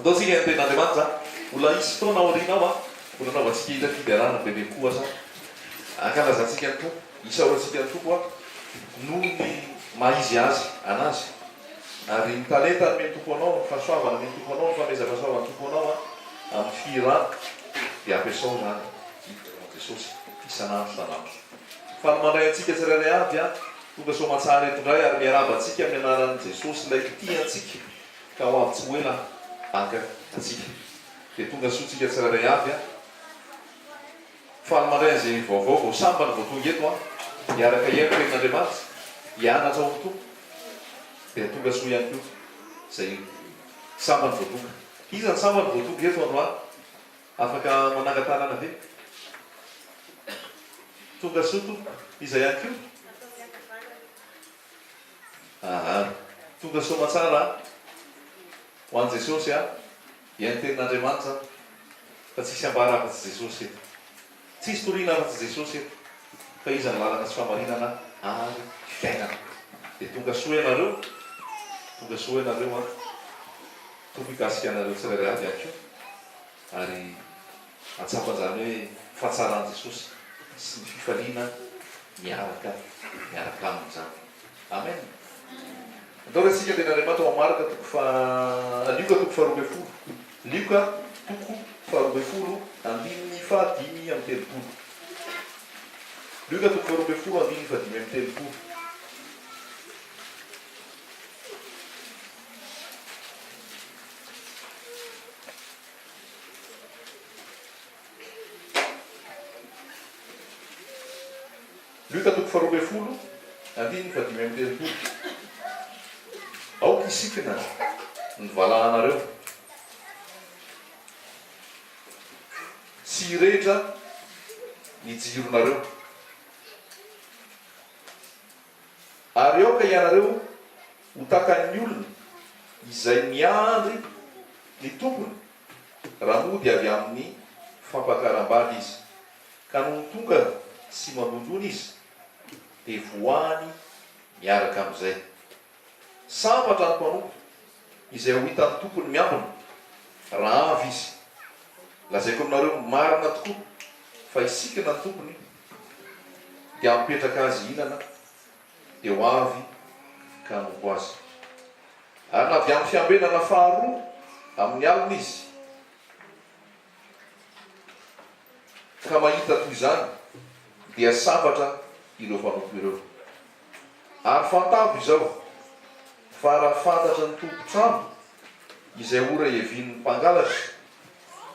ataontsika ny ten'andriamanitra olona isy fotoana aorianao a olona anaovantsika ilafidarana bebe koa sa ankalazantsika ny tompo isaorantsika ny tompo a noho ny maizy azy anazy ary ny talenta ny tompo anao ny fahasoavana ny tompo anao ny fameza-pahasoavana ny tompo anao a amin'ny firana dia ampiasao zany Jesosy isanandro sanandro fa ny mandray antsika tsirairay avy a tonga so matsara eto indray ary miarabantsika amin'ny anaran'i Jesosy ilay tiantsika ka ho avy tsy hoela anka atsika dia tonga sotsika tsirairay avy a fa ny mandray an'izay vaovao vao sambany vao tonga eto a miaraka iako ren'Andriamanitra hianatra ao tompo dia tonga soa ihany koa zay sambany vao tonga iza ny sambany vao tonga eto androany afaka manangatanana ve tonga soa tompo iza ihany koa tonga soa matsara ho an'i Jesosy a iany tenin'Andriamanitra fa tsisy ambara afa-tsy Jesosy eto tsisy toriana afa-tsy Jesosy eto fa iza ny lalana sy famarinana ary fiainana dia tonga soa ianareo a tompo hikasika anareo tsirairay avy ihany koa ary atsapan'izany hoe fahatsarany Jesosy sy ny fifaliana miaraka amin'izany amen. Andao resika ten'Andriamanitra ao amarika toko Lioka toko faharoa ambin'ny folo Lioka toko faharoa ambin'ny folo andininy fahadimy amin'ny telopolo Lioka toko faharoa ambin'ny folo andininy fahadimy amin'ny telopolo Lioka toko faharoa ambin'ny folo andininy fahadimy amin'ny telopolo aoka isikina ny valahanareo sy hirehetra ny jironareo ary aoka ianareo ho takan'ny olona izay miandry ny tompony raha mody avy amin'ny fampakaram-bady izy ka no tonga sy mamondrona izy dia voany miaraka amin'izay sambatra ny mpanompo izay ho hitan'ny tompony miambina raha avy izy lazaiko aminareo marina tokoa fa isikina ny tompony dia mipetraka azy hinana dia ho avy ka nompo azy ary na avy amin'ny fiambenana faharoa amin'ny alina izy ka mahita toy izany dia sambatra ireo mpanompo ireo ary fantavo izao fa raha fantatra ny tompo-trano izay ora hevin'ny mpangalatra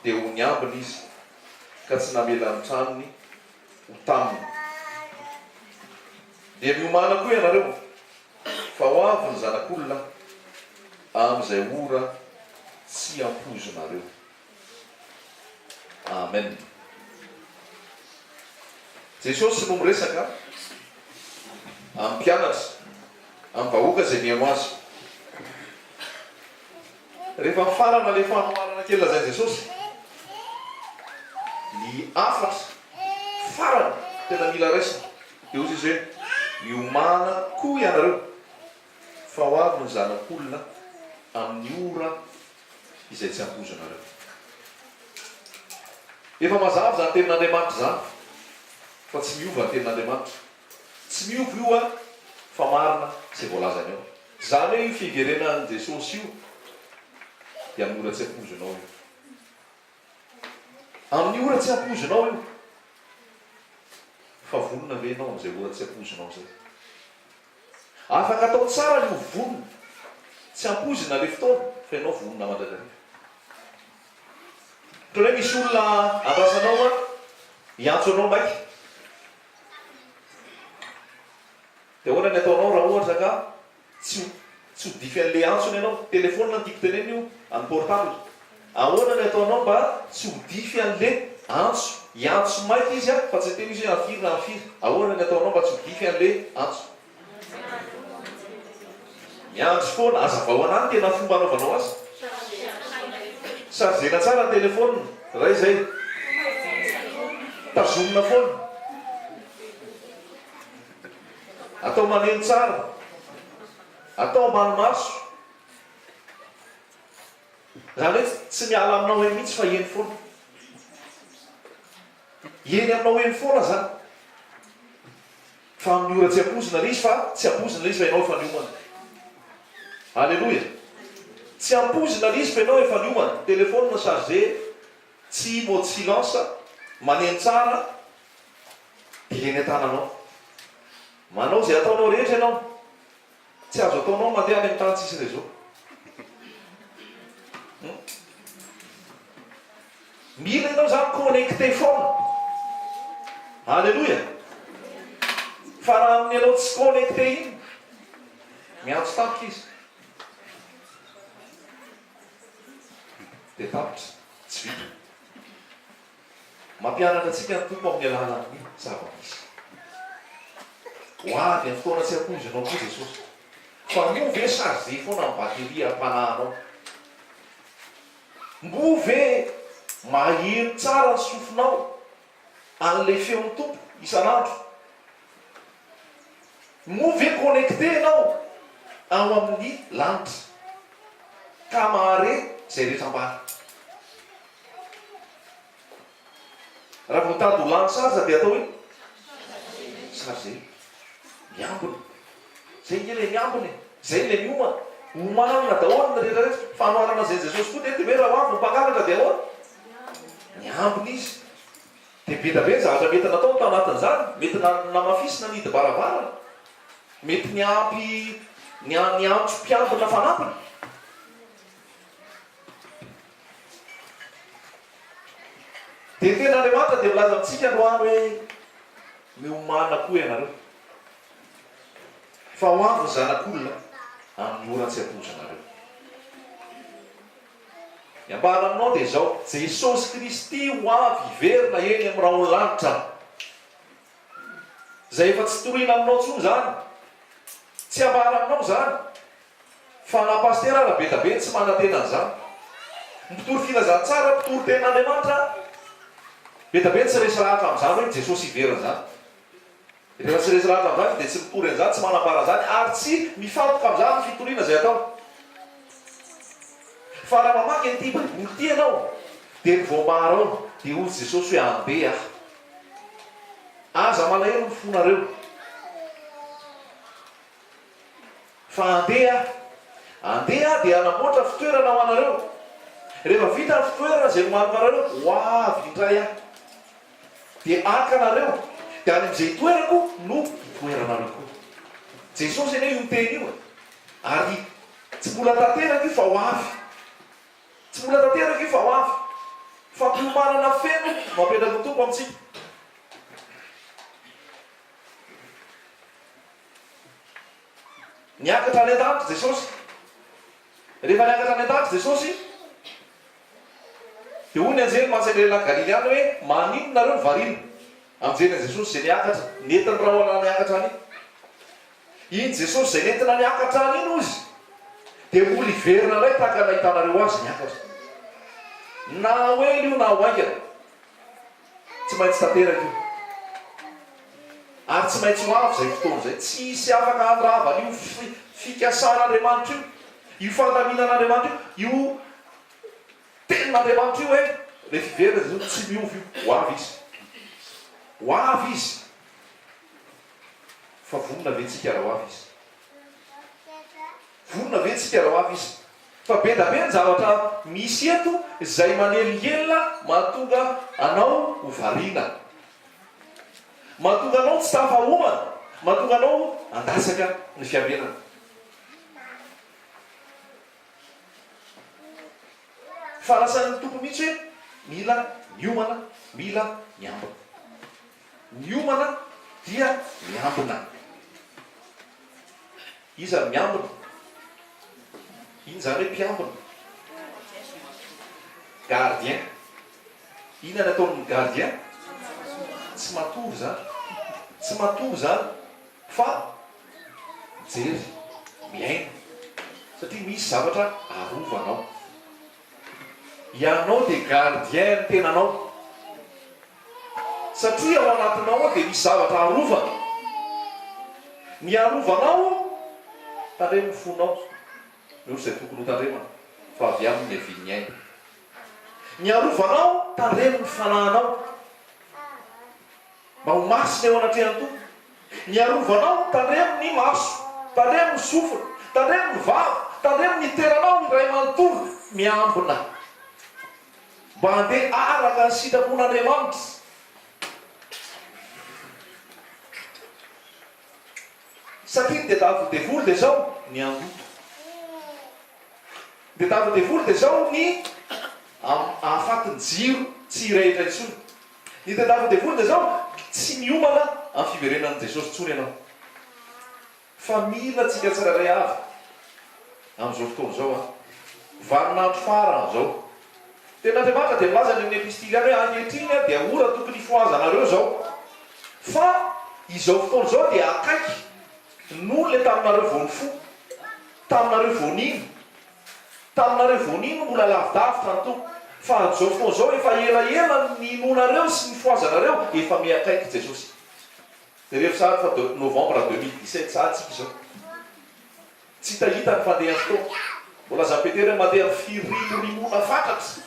dia ho ny ambiny izy ka tsy namela ny tranony ho taminy dia miomana koa ianareo fa ho avy ny zanak'olona amin'izay ora tsy ampozonareo amen. Jesosy no miresaka amin'ny mpianatra amin'ny vahoaka izay mihaino azy rehefa farana le fanoharana kely lazain'i Jesosy ny afatra farana tena mila raisina dia ozy izy hoe miomana koa ianareo fa ho avy ny zanak'olona amin'ny ora izay tsy ampozonareo efa mazava zany tenin'Andriamanitra zany fa tsy miova ny tenin'Andriamanitra tsy miova io a fa marina izay voalazany ao zany hoe io fiverenan'i Jesosy io dia amin'ny ora tsy ampozonao io amin'ny ora tsy ampozonao io fa vonona ve ianao amin'izay ora tsy ampozonao zay afaka atao tsara io vonona tsy ampozina le fotoana fa ianao vonona mandrakariva toa hoe misy olona andrasanao a hiantso anao maiky dia ahoana ny ataonao raha ohatra ka tsy ho dify an'le antsony ianao telefônina ny tiako teneny io amin'ny portable ahoana ny ataonao mba tsy ho dify an'le antso hiantso maiky izy a fa tsy teny izy hoe afiry na afiry ahoana ny ataonao mba tsy ho dify an'le antso miantso foana azavao anany tena fomba anaovanao azy sargena tsara ny telefônina ray zay tazomina foana atao maneno tsara atao ambany maso zany hoe tsy miala aminao eny mihitsy fa eny foana eny aminao eny foana zany fa amin'ny ora tsy ampozina le izy fa tsy ampozina le izy fa ianao efa niomana alleloia tsy ampozina le izy fa ianao efa niomana telefône na charge tsy mode silence maneno tsara dia eny an-tananao manao zay ataonao rehetra ianao tsy azo ataonao mandeha any amin'ny tany tsisy réseau mila ianao zany connecté foana alleloia fa raha amin'ny anao tsy connecté iny miantso tapitra izy dia tapitra tsy vita mampianatra atsika ny tompo amin'ny alalan'ny zava-misy ho avy amin'ny fotoana tsy ampozinao koa Jesosy fa mo ve charge foana amin'ny bateria ampanahanao mo ve maheno tsara ny sofinao an'le feon'ny tompo isan'andro mo ve connecté anao ao amin'ny lanitra ka mahare zay rehetra ambany raha voatady ho lany sarza dia atao hoe chargé miambina zay le miambina zay le miomana omanina daholina rehetrarehetra fanoarana zay Jesosy koa tety hoe raha avy mpangalatra dia ahoana miambina izy dia be da be ny zavatra mety natao tao anatin'izany mety namafisina nidy baravarana mety niampy niantso mpiambina fanampina dia tena Andriamanitra dia milaza amintsika androany hoe miomanina koa ianareo fa ho avy ny zanak'olona amin'ny ora tsy ampozanareo iambara aminao dia zao Jesosy Kristy ho avy hiverina eny amin'ny raha lanitra zay efa tsy toriana aminao tsony zany tsy ambara aminao zany fa na paster ara be da be tsy manantenan'izany mpitory filazantsara mpitory ten'Andriamanitra be da be tsy resy rahatra amin'izany hoe Jesosy hiverina zany rehefa tsy resy rahatra amin'izany dia tsy mitory an'izany tsy manambara zany ary tsy mifantoka amin'izany ny fitoriana zay atao fa raha mamaky an'ity baiboly ty ianao dia ny voambara ao dia ozy Jesosy hoe andeha aza malahelo ny fonareo fa andeha dia anamboatra fitoerana ho anareo rehefa vita ny fitoerana zay nomanonareo ho avy indray aho dia aka anareo dia any amin'izay toerako no hitoeranareo koa Jesosy eny io miteny io ary tsy mbola tanteraka io fa ho avy tsy mbola tanteraka io fa ho avy fa mpiomanana feno mampetraka ny tompo amintsika niakatra any an-danitra Jesosy rehefa niakatra any an-danitra Jesosy dia hoy ny anjely mantsailehilahy Galiliana hoe manino nareo varina amin'izay Jesosy zay niakatra nentina raha olana niakatra any iny Jesosy zay nentina niakatra any iny ozy dia mbola hiverina ilay tahaka nahitanareo azy niakatra na hoe io na ho aingana tsy maintsy tanteraka io ary tsy maintsy ho avy zay fotoana zay tsy isy afaka andravana io fikasan'Andriamanitra io fandaminan'Andriamanitra io tenin'Andriamanitra io hoe le fiverina zay tsy miovy io ho avy izy fa vonona ventsika raha ho avy izy vonona ventsika raha ho avy izy fa be da be ny zavatra misy eto izay maneligelina mahatonga anao ho variana mahatonga anao tsy tafahomana mahatonga anao andasaka ny fiabenana falasan'ny tompo mihitsy hoe mila miomana mila miambina miomana dia miambina iza miambina iny zany hoe mpiambina gardien inona nataon'ny gardien tsy matory zany fa mijery miaina satria misy zavatra arovanao ianao dia gardien ny tenanao satria ao anatinao dia misy zavatra arovana ny arovanao tandremo ny fonao no zay tokony ho tandremana fa avy amin'ny aviany aina. Miarovanao tandremo ny fanahinao mba ho masina eo anatrehany tompo. Miarovanao tandremo ny maso, tandremo ny sofina, tandremo ny vava, tandremo ny teranao ny ray manontolo miambina mba handeha araka ny sitrapon'Andriamanitra. Satria dia tafo-devoly dia zao ny andoto, dia tafo-devoly dia zao ny ahafatin'ny jiro tsy rehetra intsony. Ny tafo-devoly dia zao tsy miomana amin'ny fiverenan'i Jesosy intsony ianao. Fa mila tsika tsirairay avy amin'izao fotoana zao a, vaninandro farana zao. Tena Andriamanitra dia milaza ny amin'ny epistily any hoe ankehitriny dia ora tokony hifoazanareo zao. Fa izao fotoana zao dia akaiky noho le taminareo vonifo, taminareo vonino, taminareo vonino mbola lavidavitra ny tompo. Fa zao fotoana zao efa elaela ny nonareo sy ny foazanareo efa miakaiky Jesosy. Dia rehefa sahady fa novembre 2017 sahady tsika zao. Tsy tahita ny fandehan'ny fotoana. Mbola Jean-Peter mandeha firimoromona fatratra.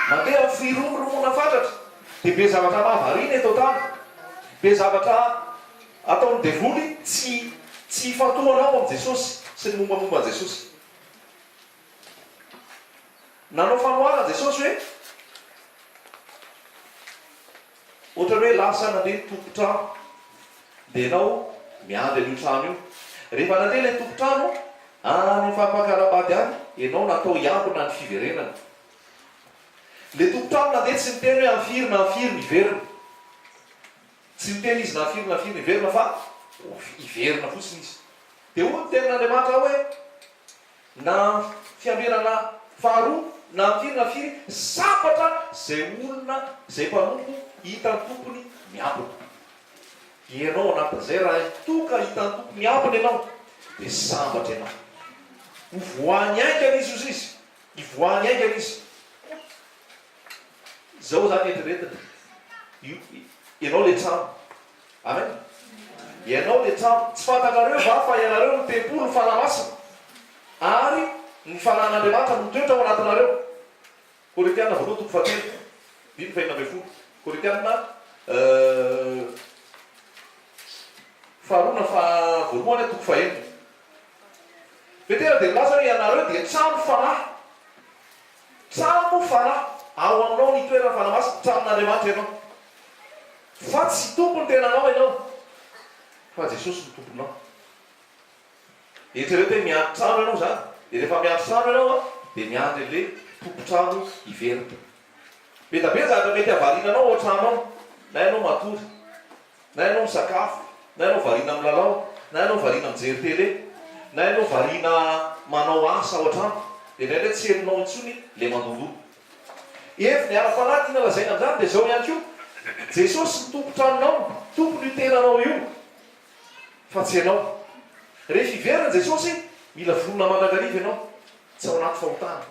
Mandeha firimoromona fatratra. Dia be zavatra mahavariana eto tany. Be zavatra ataon'ny devoly tsy ifatohanao amin'ny Jesosy sy ny mombamomba an' Jesosy. Nanao fanoharana Jesosy hoe ohatra hoe lasa nandeha tompo-trano dia ianao miandry an'io trano io. Rehefa nandeha ilay tompo-trano any fampakarabady any, ianao natao hiambina ny fiverenana. Le tompo-trano nandeha tsy miteny hoe amfiry miverina. Tsy miteny izy namfiry miverina fa hiverina fotsiny izy. Dia hoy ny tenin'Andriamanitra hoe na fiambirana faharoa na amfiry sambatra zay olona zay mpanompo hitany tompony miambina. Ianao anatin'izay raha toka hitany tompo miambina ianao dia sambatra ianao. Hovoany aingana izy ozy izy, hivoany aingana izy. Zao zany eritreretina ianao le trano. Amen. Ianao le trano. Tsy fantakareo va fa ianareo ny tempolo ny fanamasina ary ny fanan'Andriamanitra mitoetra ao anatinareo. Koretiana voaloha toko fahatelo, dimy fahinana ambin'ny folo. Koretiana faharoa na voalohany toko fahenina. Petera dia milaza hoe ianareo dia trano fanahy. Trano fanahy. Ao aminao ny toerana fanamasina, tranon'Andriamanitra ianao. Fa tsy tompony tenanao ianao, fa Jesosy ny tomponao. Eritrereto hoe miandry trano ianao zany. Dia rehefa miandry trano ianao a, dia miandry le tompo-trano hiverina. Betabe zavatra mety havarinanao ao tranonao. Na ianao matory, na ianao misakafo, na ianao variana amin'ny lalao, na ianao variana mijery télé, na ianao variana manao asa ao an-trano. Dia indraindray tsy herinao intsony le mandondolo. Efa ny ara-panahy tiana lazaina amin'izany dia zao ihany koa. Jesosy ny tompo-tranonao, tompo ny tenanao io, fa tsy ianao. Rehefa hiverina Jesosy, mila vonona mandrakariva ianao, tsy ao anaty fahotana.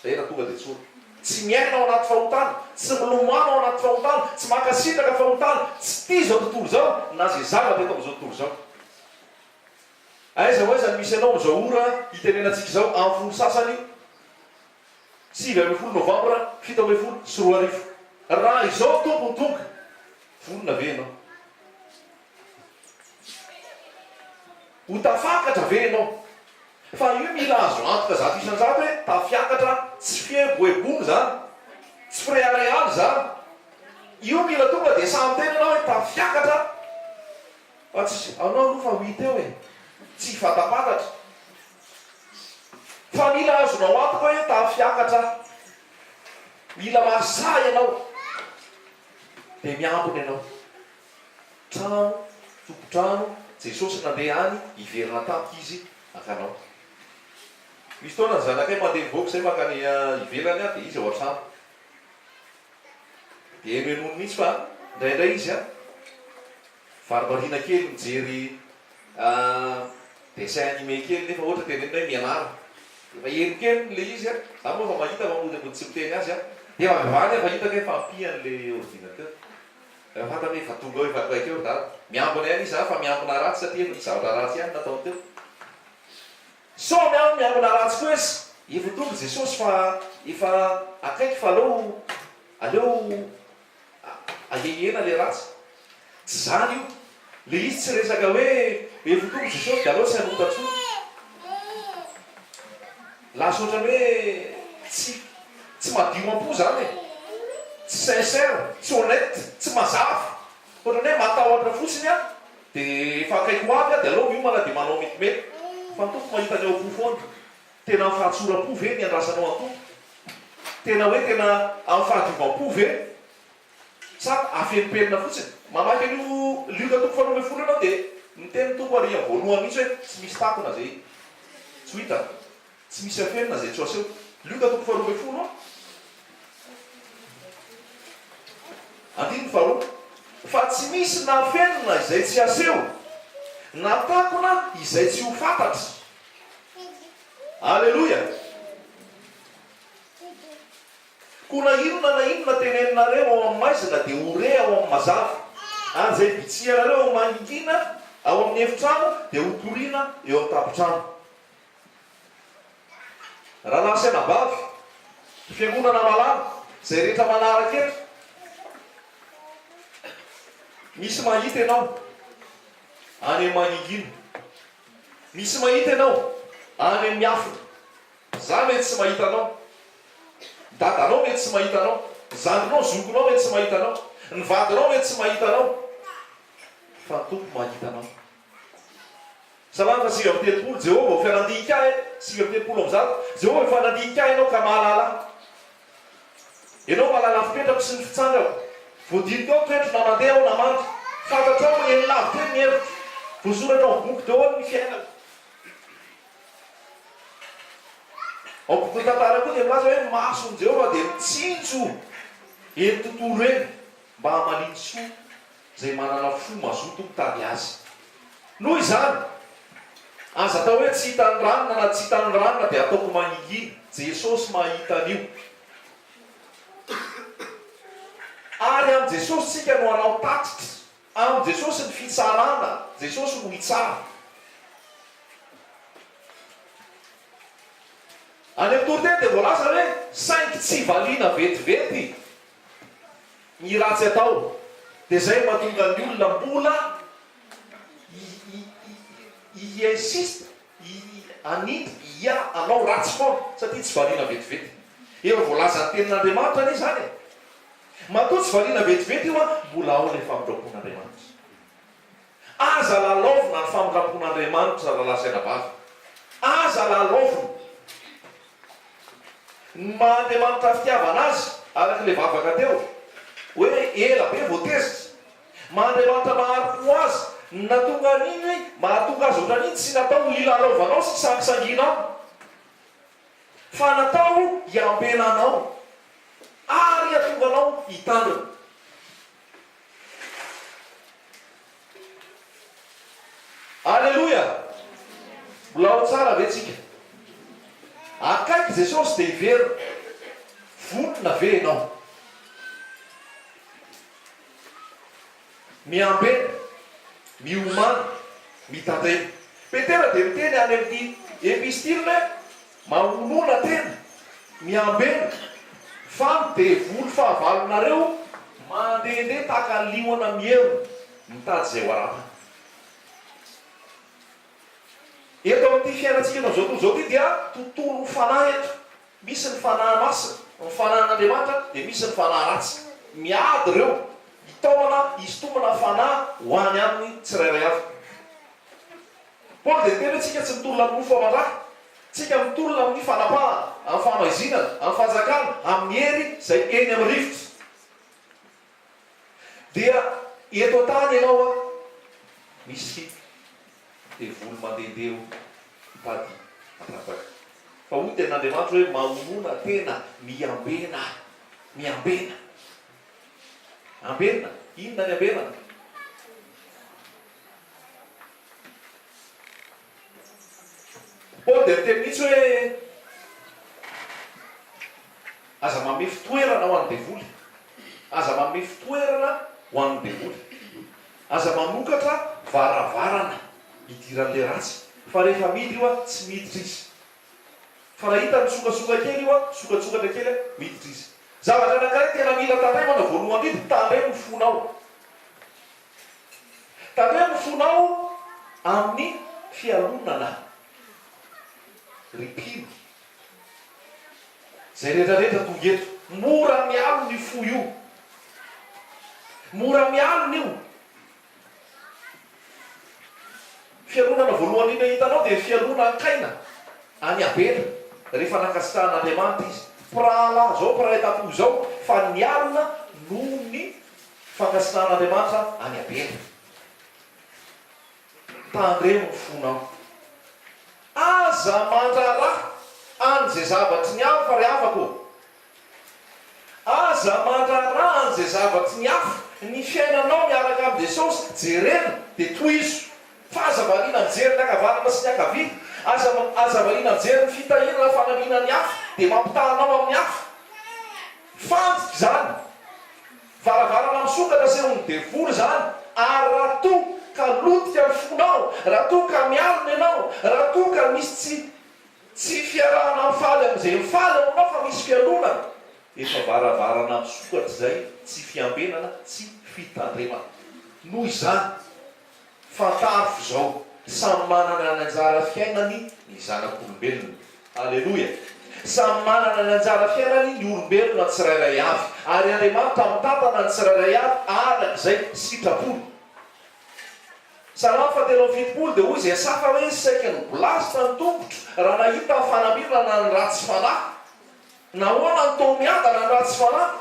Zay raha tonga dia tsoro. Tsy miaina ao anaty fahotana, tsy milomano ao anaty fahotana, tsy makasitraka fahotana, tsy tia zao tontolo zao, na zay zavatra eto amin'izao tontolo zao. Aiza ho aiza ny misy ianao amin'izao ora hitenenantsika zao amin'ny folo sasany 9 novambra 17 sy 20. Raha izao tompony tonga, vonona ve ianao? Ho tafakatra ve ianao? Fa io mila azo antoka zato isan-jato hoe tafiakatra tsy fieboebony zany, tsy fireharehaly zany. Io mila tonga dia samy tena ianao hoe tafiakatra. Fa tsy anao aloha fa ho hita eo e, tsy fatapatatra. Fa mila azonao antoka hoe tafiakatra. Mila mazà ianao. Dia miambina ianao. Trano, tompo-trano, Jesosy nandeha any hiverina tampoka izy ankanao. Misy fotoana ny zanakay mandeha mivoaka zay makany hiverany a, dia izy ao an-trano. Dia menono mihitsy fa indraindray izy a varivarina kely mijery dessin animé kely nefa ohatra tenenina hoe mianara. Efa eny kely le izy a, za moa fa mahita fa tsy miteny azy a, dia avany fa hitako hoe fampiany le ordinateur. Fantany hoe fa tonga hoe vakoaika eo da miambina ihany izy fa miambina ratsy satria efa ny zavatra ratsy ihany nataony teo. So miambina ratsy koa izy efa tonga jesosy fa efa akaiky fa aleo ahehena le ratsy tsy zany io le izy tsy resaka hoe efa tonga jesosy de aleo tsy anotatsony lasa ohatrany hoe tsy madio am-po zany e tsy sincère tsy honnête tsy mazava ohatrany hoe matahotra fotsiny a de efa akaiky ho avy a de aleo miomana de manao metimety fa tompo mahita ny ao am-po foana tena amin'ny fahatsoram-po ve ny andrasanao an-tompo tena hoe tena amin'ny fahadiovam-po ve sa afenipenina fotsiny mamaky an'io lioka tompo fanao me folo anao de miteny tompo ary amin'ny voalohany mihitsy hoe tsy misy takona zay tsy ho hita tsy misy afenina zay tsy aseho lioka tompo fanao me folo andiny faharoa fa tsy misy na afenina izay tsy aseho na takona izay tsy ho fantatry alleloia ko na inona teneninareo ao amin'ny maizina de ore ao amin'ny mazava an'izay bitsianareo ao maningina ao amin'ny efitrano de hotoriana eo amin'ny tapotrano raha lasainabavy fiangonana malama zay rehetra manaraka eto misy mahita ianao any maningina misy mahita ianao any miafina za mety tsy mahita anao dadanao mety tsy mahita anao zandrinao zokonao mety tsy mahita anao ny vadinao mety tsy mahita anao fa tompo mahita anao salama fa 7 Jehova fianadinika 7 amzato Jehova fianadinika ianao ka mahalala ianao mahalala fipetrako sy ny fitsangako voadiniko ao toetro na mandeha ao na mandro fantatrao eny lavy teny ny hevitra voasoratra ao boky daholo ny fiainako ao boky tantara koa de milaza hoe masony Jehova de mitsinjo eny tontolo eny mba hamaliny soa zay manana fo mazoto mitady azy noho izany aza atao hoe tsy hitany ranona na tsy hitany ranona de ataoko maningina Jesosy mahita an'io ary am' Jesosy tsika no anao tatitra am' Jesosy ny fitsarana Jesosy no hitsara any am'toroteny de voalaza hoe saingy tsy valiana vetivety ny ratsy atao de zay mahatonga ny olona mbola iinsiste anindry anao ratsy foana satria tsy valiana vetivety efa voalaza ny tenin'Andriamanitra anie zany matoa tsy valiana vetivety io a mbola ao le famindrapon'Andriamanitra aza lalaovina ny famindrapon'Andriamanitra raha lasainabavy aza lalaovina Andriamanitra fitiavana azy araka le vavaka teo hoe ela be voatezitra Andriamanitra mahariko azy natonga an'iny mahatonga azy ohatran'iny tsy natao ilalaovanao sy sangisanginao fa natao hiambenanao ary atonganao hitandrina alleloia mbola ao tsara ve tsika akaiky Jesosy de hiverina vonona ve ianao miambena miomana mitandrena petera de miteny any amin'ny epistile mamonona tena miambena fa de volo fahavalonareo mandehandeha tahaka ny liona mihero mitady zay ho arapana eto amin'ity fiainatsika nao zao ty dia tontolo fanahy eto misy ny fanahy masina ny fanahin'Andriamanitra de misy ny fanahy ratsy miady reo hitaomana hisotomana fanahy ho any aminy tsirairay avy Paul de tena tsika tsy mitolona amin'ny mofo amandraka tsika mitolona amin'ny fanapahana amin'ny famaizinana amin'ny fanjakana amin'ny hery zay eny amin'ny rivotra dia eto an-tany ianao a misy de volo mandehandeha mitady atrapaka fa hoy ten'Andriamanitra hoe mamonona tena miambena ambena inona ny ambenana Paul de miteny mihitsy hoe aza manome fitoerana ho an'ny devoly aza manome fitoerana ho an'ny devoly aza manokatra varavarana idiran'le ratsy fa rehefa miditra io a tsy miditra izy fa raha hita misokasoka kely io a sokatsokatra kely a miditra izy zavatra anankiray tena mila tandremana voalohany indrindra tandremo ny fonao tandremo ny fonao amin'ny fialonana ripino zay rehetrarehetra tonga eto mora mialona io fo io mora mialona io fialonana voalohany indrindra hitanao dia fialona ankaina any abena rehefa nankasitrahan'Andriamanitra izy prala zao praetapo zao fa nialona noho ny fankasitrahan'Andriamanitra any abena tandremo ny fonao aza mandrara an'izay zavatry ny hafa fa ry afako aza mandrara an'izay zavatry ny hafa ny fiainanao miaraka amin'i Jesosy jerena dia toizo fa aza variana mijery ny akavanana sy ny akavita aza variana mijery ny fitahirana fanamina ny hafa dia mampitahanao amin'ny hafa fanjika zany varavarana misokatra se ony devoly zany ary raha to ka lotika ny fonao raha to ka mialina ianao raha to ka misy tsy fiarahana mifaly amin'izay mifaly aminao fa misy fialonana efa varavarana misokatra zay tsy fiambenana tsy fitandremana noho izany fantarifo zao samy manana ny anjara fiainany ny zanak'olombelona alleloia samy manana ny anjara fiainany ny olombelona tsirairay avy ary Andriamanitra mitantana ny tsirairay avy arak'izay sitrapolo Salamo 7:20 dia hoy izay safa hoe saika ny bolasitra ny tombotro raha nahita ny fanambirana ny ratsy fanahy nahoana ny tao miadana ny ratsy fanahy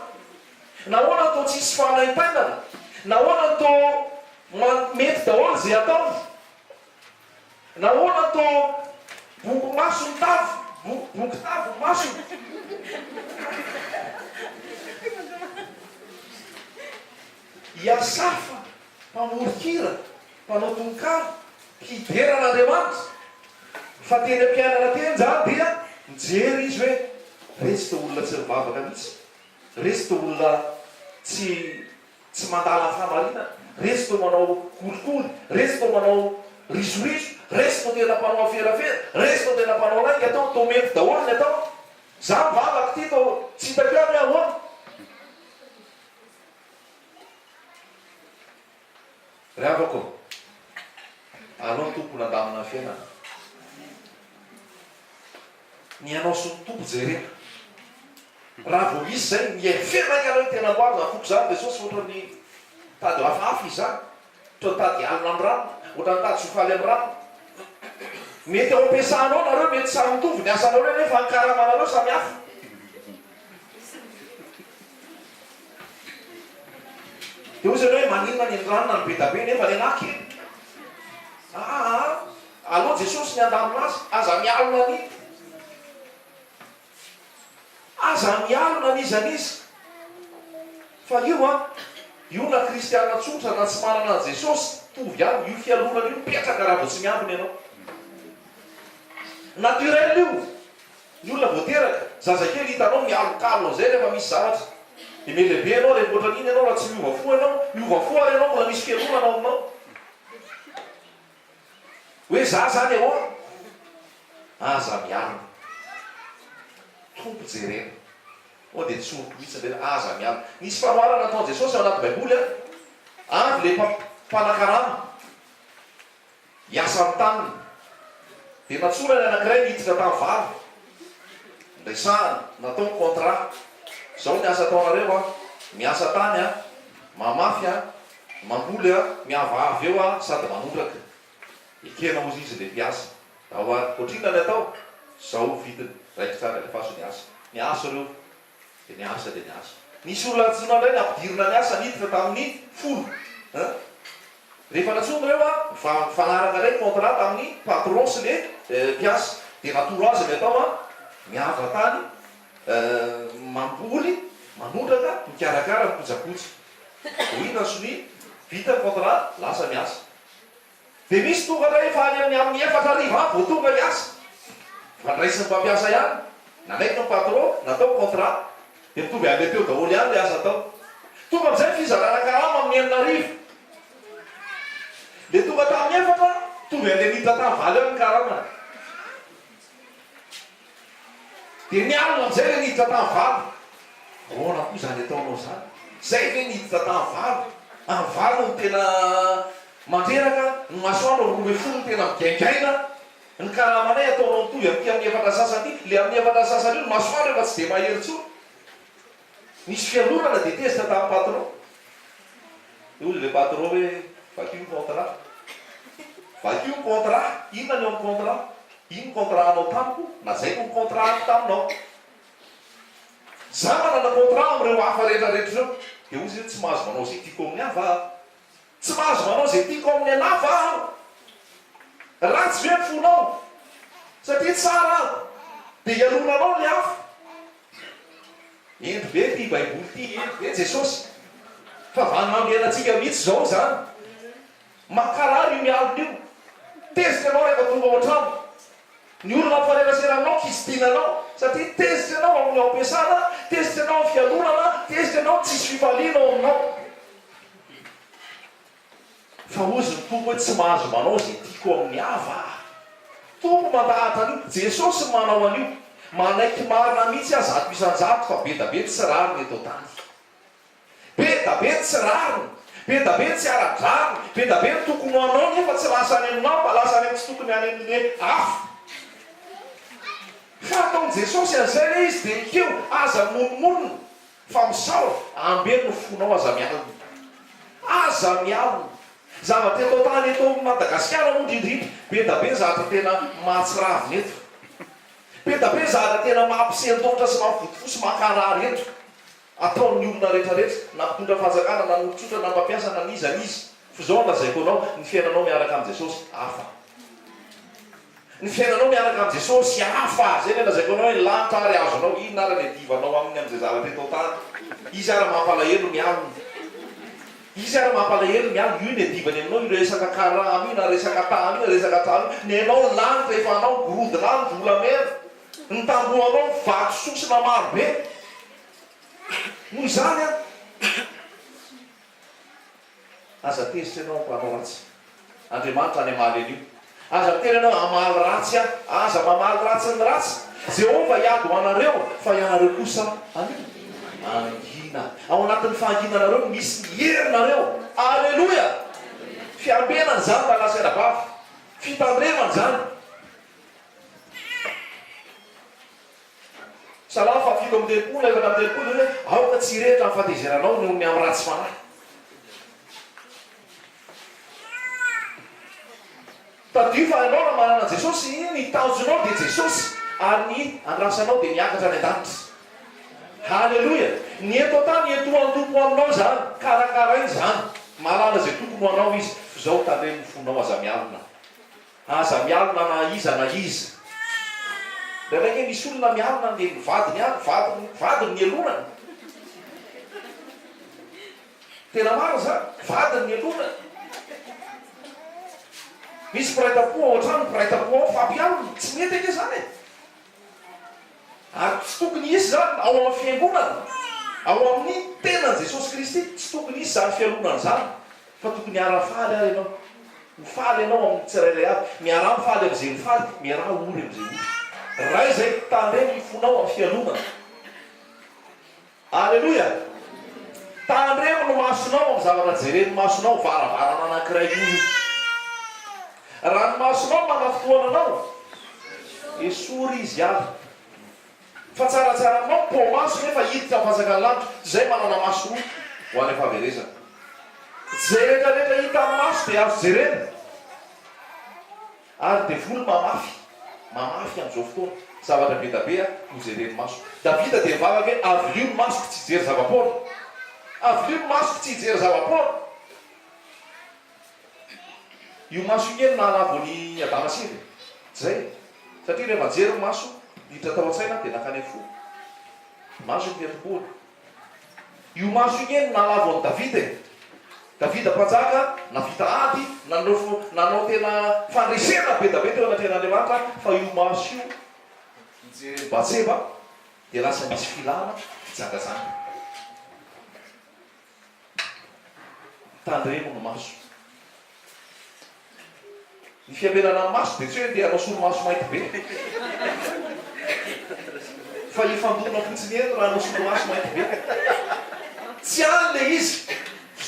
nahoana ny tao tsisy fanaintainana nahoana ny tao mety daholo zay ataony nahoana ny tao boko maso ny tavo boky tavo maso iasafa mpamorikira mpanao tononkalo hideran'Andriamanitra fa teny ampiainana teny zany dia mijery izy hoe resy to olona tsy mivavaka mihitsy resy to olona tsy mandala famarinana resy to manao kolikoly resy to manao risoriso resy to tena mpanao aferafera resy to tena mpanao lainga atao to mety daholo ny atao za mivavaka ty to tsy hitako ihany ahoana ry avako anao tompony andamina fiainana ny anao sy ny tompo jerena raha vo misy zay mieferaika anao tena amboary zafoko zany dia Jesosy ohatrany tady hafahafa izy zany ohatrany tady alina amin'ny rano ohatrany tady sofaly amin'ny rano mety ao ampiasanao nareo mety samy mitovy ny asanao reo nefa nikaramanareo samy hafa dia hoy zany hoe maninona ny ranona ny be dabe nefa ny anaky aloha Jesosy ny andamina azy aza mialona ny aza mialona n'izy fa io na kristiana tsotra na tsy manana an Jesosy tovy any io fialonana io mipetraka raha vo tsy miambiny ianao naturel io ny olona voateraka zazakely hitanao mialokalo zay rehefa misy zavatra de melehibe anao rehefa ohatrany iny ianao raha tsy miova fo ianao miova fo ary ianao mbola misy fialonana ao aminao hoe za zany ahoana aza mialina tompo jerena o dia tsoroko mihitsy nde aza mialina nisy fanoharana ataon Jesosy ao anaty baiboly avy le mpanakarama hiasa amin'ny taniny dia natsorany anankiray nihititra tamin'ny vavy ndraisahany natao contrat zao ny asa ataonareo miasa tany mamafy mamboly miavaavy eo sady manondraka ekena ozy izy le mpiasa ohatrina ny atao zao vitiny raiky tsara le faso ny asa reo de ny asa nisy olona tsona ndray ny ampidirina ny asa niditra tamin'ny folo rehefa natsony reo fanaraka ray contrat tamin'ny patron sy le mpiasa de natoro azy le atao miava tany mamboly manondraka mikarakara mikojakoja oina sony vita contrat lasa miasa de misy tonga ndray efa any amin'ny efatra ariva vo tonga hiasa fandraisiny mpampiasa ihany nanaiky ny patron natao contrat de mitovy ale teo daholo ihany le asa atao tonga amizay fizarana karama amin'ny enina arivo le tonga tamin'ny efatra tonga ale niditra tamin'ny valy eo ny karama dia mialina am'izay le niditra tamin'ny valo. Ahoana koa zany ataonao zany? Zay ve niditra tamin'ny valo? Amin'ny valo no tena mandreraka, ny masoandro ny 12 no tena migaingaina. Ny karamanay ataonao mitovy amin'ity amin'ny efatra sasany ity, le amin'ny efatra sasany io ny masoandro efa tsy dia mahery intsony. Misy fialonana dia tezitra tamin'ny patron. Io le patron hoe vakio contrat. Vakio contrat, inona ny eo amin'ny contrat? Ino contrat anao tamiko? Na zay ko ny contrat taminao. Za manana contrat amin'ireo hafa rehetrarehetra ireo. Dia ozy hoe tsy mahazo manao zay tiako amin'ny hafa aho. Tsy mahazo manao zay tiako amin'ny anafa aho. Ratsy ve ny fonao? Satria tsara aho. Dia ialonanao ny hafa. Endo be ty baiboly ty, endo be Jesosy. Fa vanimambianantsika mihitsy zao zany. Makarary io mialina io. Tezitra anao rehefa tonga ao an-trano. Ny olona mifanerasera aminao kisidina anao. Satria tezitra anao amin'ny ao am-piasana, tezitra anao amin'ny fialonana, tezitra anao tsisy fifaliana ao aminao. Fa ozy ny tompo hoe tsy mahazo manao zay tiako amin'ny hafa. Tompo mandahatra an'io. Jesosy manao an'io. Manaiky marina mihitsy aho zato isan-jato fa be da be tsy rariny eto tany. Be da be tsy rariny. Be da be tsy ara-drariny. Be da be ny tokony ho anao nefa tsy lasa any aminao fa lasa any amin'ny tsy tokony any amin'le hafa. Fa ataon'i Jesosy an'izay le izy dia nikeo aza monomonina fa misaotra ambeny no fonao aza mialina. Aza mialina. Zavatra eto tany eto Madagasikara moa indrindrindra be da be zavatra tena mahatsiravina eto. Be da be zavatra tena mampisentotra sy mampivotofosy makarary eto. Ataon'ny olona rehetrarehetra na mpitondra fahazakana na nolotsotra na mpampiasa na niza nizy. Fa zao lazaiko anao ny fiainanao miaraka amin'ny Jesosy hafa. Ny fiainanao miaraka amin'ny Jesosy hafa. Zay le lazaiko anao hoe lanitra ary azo anao. Inona ary le divanao aminy amin'izay zavatra eto tany. Izy ary mampalahelo mialina. Izy ary mampalahelo mialina. Io ny divany aminao io resaka karama io na resaka tany io na resaka trano io. Ny anao lanitra efa anao gorodonano volamena. Ny tambohanao vato sosina marobe. Noho izany a aza tezitra ianao mpanao ratsy. Andriamanitra any amaly an'io. Aza miteny ianao amaly ratsy a. Aza mamaly ratsy ny ratsy. Jehova hiady ho anareo fa ianareo kosa angina. Ao anatin'ny fahanginanareo misy herinareo. Alleloia. Fiambenany zany lalasera-bavy. Fitandremany zany. Salamo fa 7 amby telopolo, 11 amby telopolo hoe aoka tsy rehetra amin'ny fahatezeranao noho ny amin'ny ratsy fanahy. Tadio fa ianao na manana Jesosy, ny tanjonao dia Jesosy, ary ny andrasanao dia miakatra any an-danitra. Halleloia. Ny eto tany etoan'ny tompo aminao zany, karakarainy zany. Malala zay tokony ho anao izy. Zao tandreny ny fonao aza mialina. Aza mialina na iza. Ndraindray misy olona mialina dia mivadiny any, vadiny ny elonany. Tena marina zany, vadiny ny elonany. Misy piraita-po ao an-trano, piraita-po ao fampialina, tsy mety ake zany e. Ary tsy tokony isy zany ao amin'ny fiangonana, ao amin'ny tenany Jesosy Kristy, tsy tokony isy zany fialonana zany. Fa tokony ara-faly ary ianao. Mifaly ianao amin'ny tsirairay avy. Miara mifaly amin'izay mifaly, miara ory amin'izay ory. Raha izay tandreny fonao amin'ny fialonana. Alleloia. Tandremo no masonao amin'ny zavatra jereny masonao varavarana anankiray io. Raha ny masonao manafotoana anao, esory izy ary. Fa tsaratsara aminao po maso nefa hiditra mifasaka ny lanitra. Zay manana maso roa ho any fahaverezana. Zay rehetrarehetra hita amin'ny maso dia azo jerena. Ary dia voly mamafy amin'izao fotoana. Zavatra be da be ho jereny maso. Davida dia mivavaka hoe avelio ny masoko tsy hijery zava-poana. Avelio ny masoko tsy hijery zava-poana. Io maso io kely nahalavo-ny Adama sy Eva. Zay. Satria rehefa jery ny maso, hiditra tao an-tsaina dia nakany amin'ny fo. Maso ny fiantokoana. Io maso io kely nahalavo-ny Davida. Davida mpanjaka, navita ady, nanao tena fandresena be da be teo anatrehan'Andriamanitra, fa io maso io hijery Batseba dia lasa misy filana fijangajanga. Tandremo ny maso. Ny fiambenana ny maso dia tsy hoe dia anao solomaso mainty be. fa ifandona fotsiny eny raha nosoloasy mainty be tsy any le izy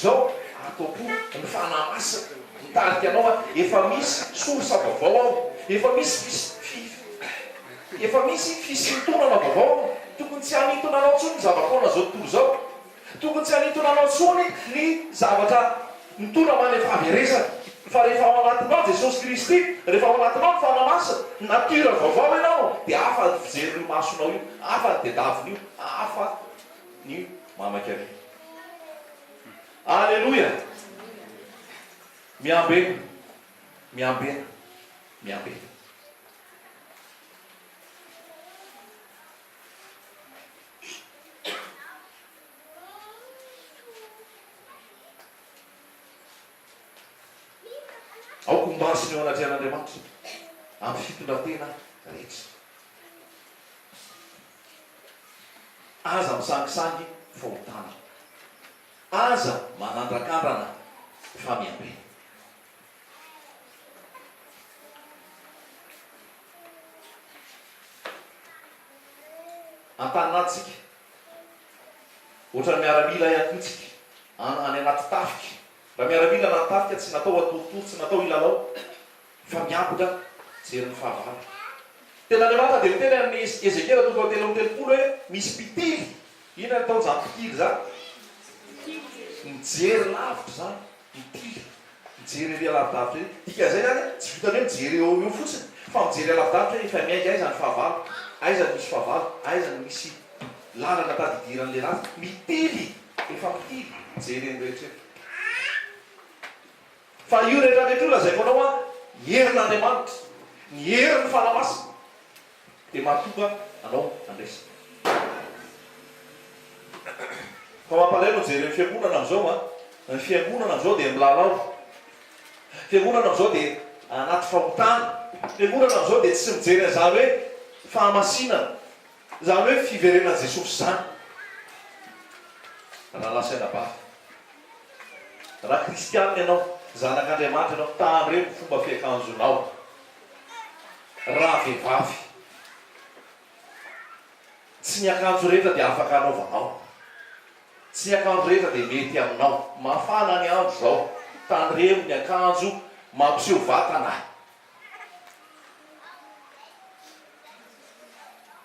zao ataoko ny fanahymasina mitarika anao a efa misy sorsa vaovao ao efa misy fisintonana vaovao tokony tsy anitonanao tsony ny zavafoana zao tontolo zao tokony tsy anitonanao tsony ny zavatra mitona manefa averesana fa rehefa ao anatinao Jesosy Kristy rehefa ao anatinao ny fanahymasina natura vaovao ianao dia hafa ny fijeryn'io masonao io hafa ny dedaviny io hafa ny mamakary alleloia miambena aoko mbasiny eo anatrehan'Andriamanitra amin'ny fitondratena rehetra aza misangisangy fahotana aza manandrakandrana fa miambena an-taninatsika ohatra ny miaramila ihany koa tsika any anaty tafika raha miaramila anaty tafika tsy natao atoritory tsy natao ilalao fa miabotra jeryn'ny fahavalo tena Andriamanitra dia miteny amin'ny Ezekiela 3:30 hoe misy mpitily ina natao zany mpitily zany mijery lavitra zany mitily mijery ery alavidavitra eny dika zay zany tsy vitany hoe mijery eo fotsiny fa mijery alavidavitra efa miainga aizany fahavalo aizany misy fahavalo aizany misy lalana tadidiran'le razy mitily efa mitily mijery eny rehetra fa io rehetrarehetra io lazaiko anao a herin'Andriamanitra ny herin'ny fanahymasina dia mahatonga anao andraisa fa mampalay no jery ny fiangonana am'izao a ny fiangonana am'izao dia milalao fiangonana am'izao dia anaty fahotana fiangonana am'izao dia tsy mijery an'izany hoe fahamasinana zany hoe fiverenan'i Jesosy zany raha lasaina bava raha kristianina ianao zanak'Andriamanitra ianao tandreo ny fomba fiakanjonao raha vehivavy tsy ny akanjo rehetra dia afaka anaovanao tsy ny akanjo rehetra dia mety aminao mafana ny andro zao tandremo ny akanjo mampiseho vatana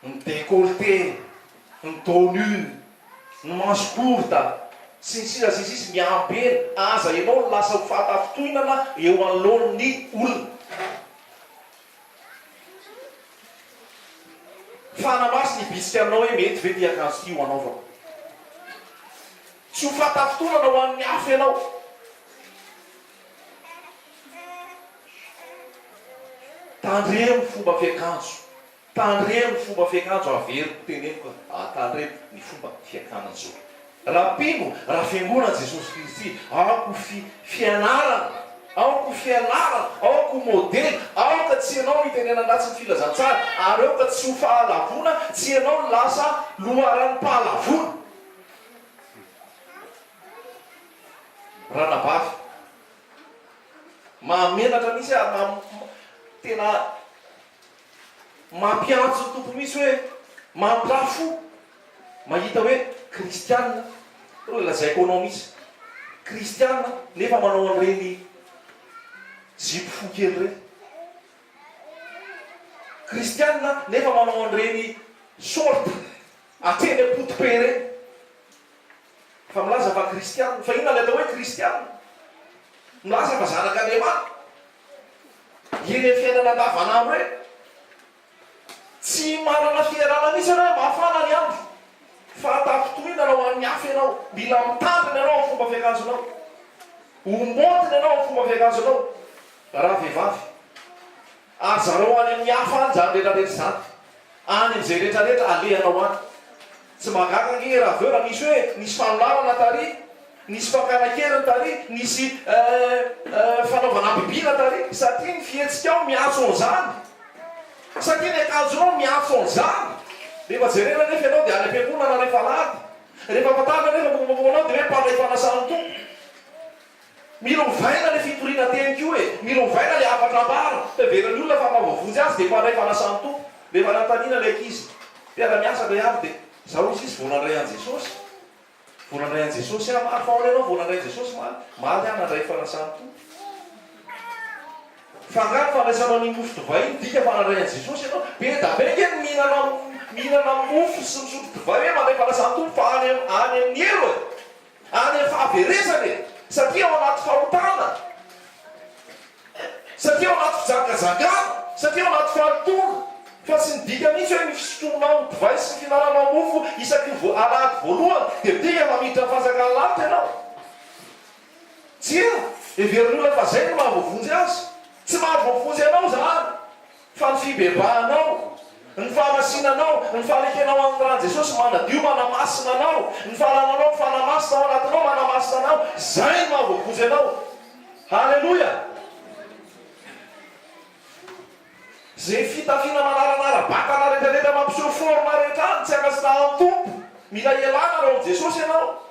ny décolleté ny tenue ny manche courte sy sisy miambena aza ianao ny lasa fahatafitohinana eo anoloan'ny olona fanamasy ny bisika aminao hoe mety ve ty akanjo ty ho anaovako tsy ho fahatafitohinana ho an'ny hafa ianao tandremo fomba fiakanjo tandremo ny fomba fiakanjo averiko teneniko tandremo ny fomba fiakanan'izao raha mpino raha fiangonana Jesosy Kristy aoko fianarana aoko fianarana aoko modely aoka tsy ianao mitenena andatsy ny filazantsara ary aoka tsy ho fahalavona tsy ianao ny lasa loharan'ny mpahalavona ranabavy mamenatra misy ary tena mampiantso ny tompo misy hoe mampirafo mahita hoe kristianina ro lazaiko anao misy kristianina nefa manao an'ireny zipo fokely reny kristianina nefa manao an'ireny sorta ateny apotipe reny fa milaza fa kristianina fa inona le atao hoe kristianina milaza fa zanak'Andriamanitra eny fiainana andavanandro hoe tsy manana fiarana misy anao mafana ny andro fa tafitohinana ho an'ny hafa ianao mila mitandrina ianao amin'ny fomba fiakanjonao ombotiny ianao amin'ny fomba fiakanjonao raha vehivavy ary zareo any amin'ny hafa any zany rehetrarehetra zany any am'izay rehetrarehetra alehanao any tsy magaga ange raha veo raha misy hoe nisy fanolarana tary nisy fakanakeriny tary nisy fanaovana bibina tary satria ny fihetsika ao miatso an'izany satria ny akanjonao miatso an'izany rehefa jerena nefa ianao dia any am-piangonana rehefa lady rehefa fatarina nefa momomonao dia hoe mpandray fanasany tompo mila ovaina le fitoriana teniko e mila ovaina le afatra ambara taverany olona fa mahavoavonjy azy dia mpandray fanasany tompo rehefa natanina le ankizy mpiara-miasa be avy dia zao izy volanray an' jesosy volanray an' jesosy maro fahory anao volanray an' jesosy maly anandray fanasany to fangano fandraisanao ny mofo divay iny dika fanandray an' jesosy ianao be da be nge mihinana mofo sy misotro divay hoe mandray fanasany to fa any amin'ny elo any amin'ny fahaveresany satria ao anaty fahotana satria ao anaty fijangajangana satria ao anaty fahalotonga fa tsy nidika mihitsy hoe mifisotromonao divay sy fihinananao mofo isaky anaty voalohany dia midika mamiditra fanjakany lanitra ianao tsy everin'olona fa zay no mahavoavonjy azy tsy mahavoavonjy ianao zany fa ny fibebahanao ny fahamasinanao ny fahalekenao amin'ny rahan' jesosy manadio manamasina anao ny fahalananao fanamasina ao anatinao manamasina anao zay no mahavoavonjy ianao halleloia zay fitafina manaranara-batana rehetrarehetra mampiseho forma rehetra any tsy akasina amin'ny tompo mila ialana rao jesosy ianao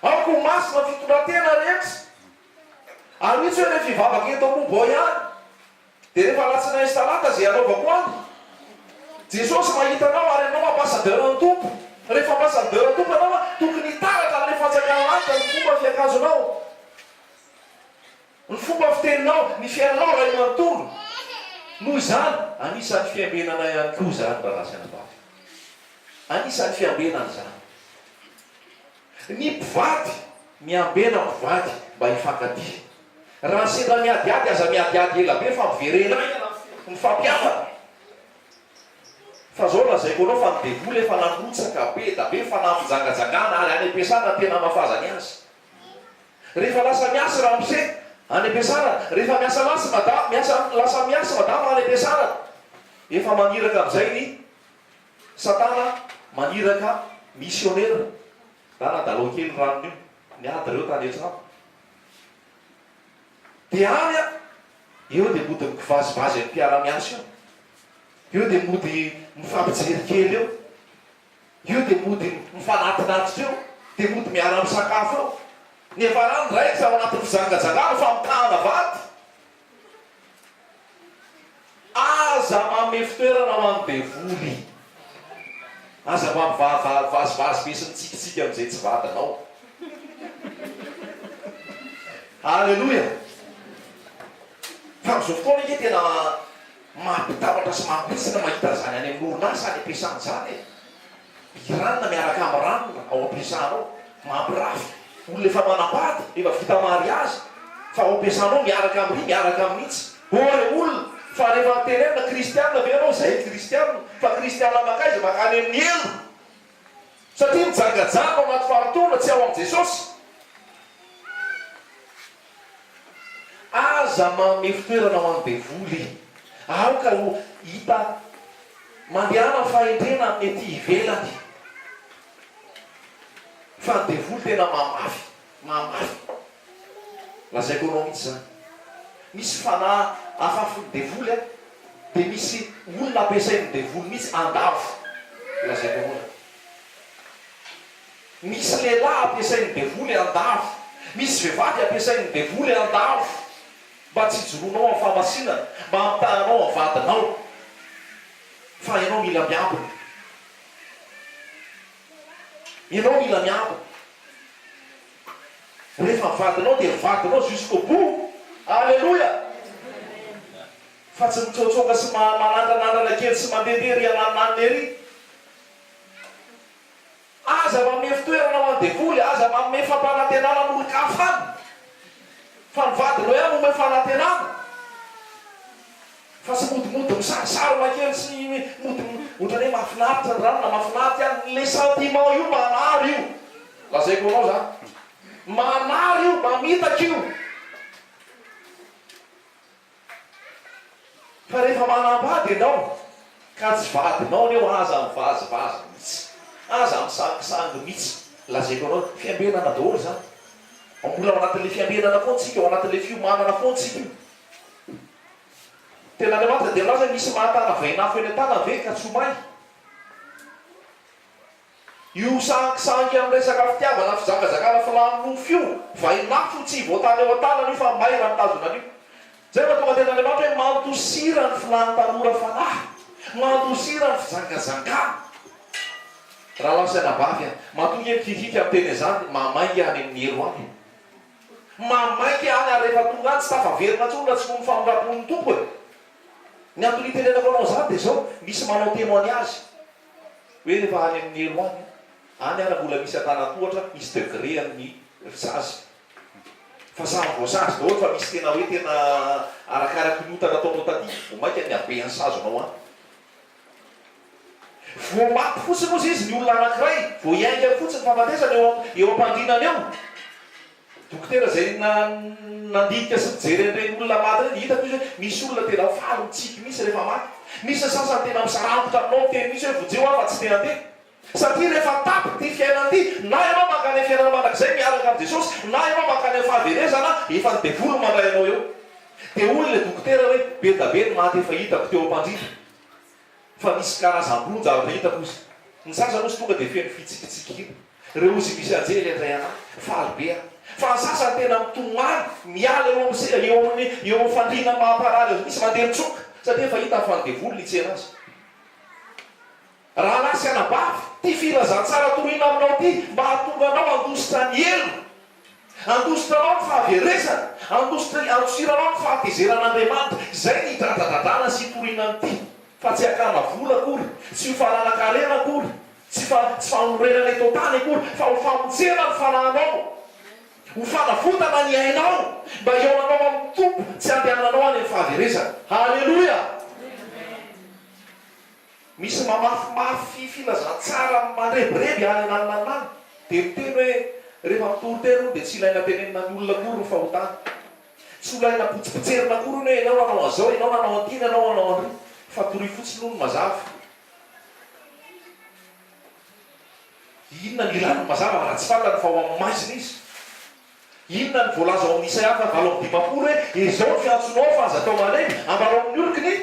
aoko masina fitoratena rehetra ary mitsy hoe rehefa ivavaka eto momba ihany dia rehefa latsina isy talata zay anaovako any jesosy mahitanao ary anao ambassadeur ny tompo rehefa ambassadeur tompo anao tokony hitaratra n'ilay fanjakana lanitra ny fomba fiakazonao ny fomba fiteninao ny fiainanao ray manontolo noho izany anisan'ny fiambenana ihany koa zany rarasianabavy anisan'ny fiambenana zany ny mpivady miambena mpivady mba hifankatia raha sendra miadiady aza miadiady ela be fa miverena ny fampiavana fa zao lazaiko anao fa midevoly efa namotsaka be da be fa nampijangajangana ary any ampiasana tena mafazany azy rehefa lasa miasa raha mise any ampiasana rehefa miasa lasa miasa madama any ampiasana efa maniraka amin'izay ny satana maniraka missionnaire da nadalao kely ranon'io niady reo tany etrano dia any eo dia mody mikivazivazy amin'ny mpiara-miasa eo dia mody mifampijery kely eo dia mody mifanatinatitra eo dia mody miara misakafo eo nefa rano raiky fa ao anatin'ny fijangajangana fa mitahana vaty aza mame fitoerana ho an'ny devoly aza mamivavazivazy be sy mitsikitsika amin'izay tsy vatanao halleloia fa am'izao fotoana ike tena mampitavatra sy mampisina mahita zany any amin'ny orinasa any ampiasana zany iranona miaraka amin'ny ranona ao ampiasanao mampirafy olona efa manambady efa vita mariazy fa ao ampiasanao miaraka amin'ny miaraka amin'itsy ory olona fa rehefa mitenena kristianina ve anao zay kristianina fa kristianina makaiza makany amin'ny elo satria mijangajana ao anaty fahatona tsy ao amin'i jesosy aza mame fitoerana ho an'ny devoly aoka ho hita mandehana fahendrena amin'ny ety ivelany fa ny devoly tena mamafy lazaiko anao mihitsy zany misy fanahy afafiny devoly a dia misy olona ampiasain'ny devoly mihitsy andavo lazaiko anao misy lehilahy ampiasain'ny devoly andavo misy vehivavy ampiasain'ny devoly andavo mba tsy joroanao amin'ny famasinana mba amitahanao amin'ny vadinao fa ianao mila miambina ianao mila miambina rehefa mivadinao dia mivadinao jusqu'au bout alleloia fa tsy mitsotsonga sy manandranandrana kely sy mandehandery anananiny ery aza mame fitoerana ho an'ny devoly aza mame fampanantenana n'olon-kafany fa nivadinao ihany mome fanantenana fa sy modimody misarisarona kely sy mody ohatrany hoe mahafinaritra ny ranona mahafinaritra ihany le sentiment io manary io lazaiko anao zany manary io mamitaka io fa rehefa manambady ianao ka tsy vadinao neo aza mivazivazy mihitsy aza misangisangy mihitsy lazaiko anao fiambenana daholo zany mbola ao anatin'le fiambenana foantsika ao anatin'le fiomanana foantsika tena andriamanitra dia milaza misy mahatana vainafo eny an-tana ve ka tsomay io sangisangy amin'ny resaka fitiavana fizangazakana filaminofo io vainafo tsy voatany ao an-tanana io fa maira mitazonan'io zay mahatonga tena andriamanitra hoe mantosira ny filantanora fanahy mantosira ny fizangazangana raha lasanabavy a matonga mikikika amin'ny teny izany mamaingy any amin'ny elo any mamaingy any ary rehefa tonga any tsy tafaverina tsona tsy noho ny famondrapon'ny tompo e ny antony itenenako anao zany dia zao misy manao témoiny azy hoe rehefa any amin'ny elo any ara mbola misy atanatohatra misy degré amin'ny zazy fa samy voasazy daholo fa misy tena hoe tena arakaraky ny ota nataonao taty vomaika ny abeany sazonao any vo maty fotsiny ozy izy ny olona anankiray vo iainga fotsiny fahafatesana eo ampandrinany eo dokotera zay nandidika sy mijery an'ireny olona maty reny hitako izy hoe misy olona tena falo mitsiky misy rehefa maty misy sasany tena misarangotra aminao teny misy hoe vojeo afa tsy tena teny satria rehefa tapy ty fiainana ty na ianao mankany fiainana mandrakizay miaraka amin'ny jesosy na ianao mankany fahaverezana efa ny devolo mandray anao eo dia olo le dokotera hoe be da be ny maty efa hitako teo ampandrina fa misy karazam-bolo zavatra hitako izy ny sasany ozy tonga dia feno fitsikitsikina reo ozy misy anjely andray ana falibea fa ny sasany tena mitomany miala eo amin'ny fandrina mahamparary azy misy mandeha mitsoka satria efa hita fa ny devolo nitsena azy raha lasy anabavy ty filazantsara torina aminao ty mba hatonga anao andositra ny elo andositra anao ny fahaverezana andosiranao ny fahatezeran'andriamanitra zay ny dradradradana sy torinany ty fa tsy akana vola akory tsy ho fananakarena akory tsy famorenana eto tany akory fa ho famontsena ny fanahnao ho fanafotana ny ainao mba ionanao amin'ny tompo tsy andehananao any amin'ny fahaverezana halleloia misy mamafimafy filazantsara mandrebireby any anananany dia miteny hoe rehefa mitoriteny dia tsy ilaina tenenina ny olona akory ny fahotany tsy olaina potsipotserina akory hoe enao nanao an'izao enao nanao antiny anao anao andry fa tory fotsiny noho ny mazava inona ny ilany mazava raha tsy fantany fa ho amin'ny maizina izy inona ny voalaza ao amin'ny Isaia 7:10 hoe ezao ny fiantsonao fa aza tao malemy ambarao amin'ny olokiny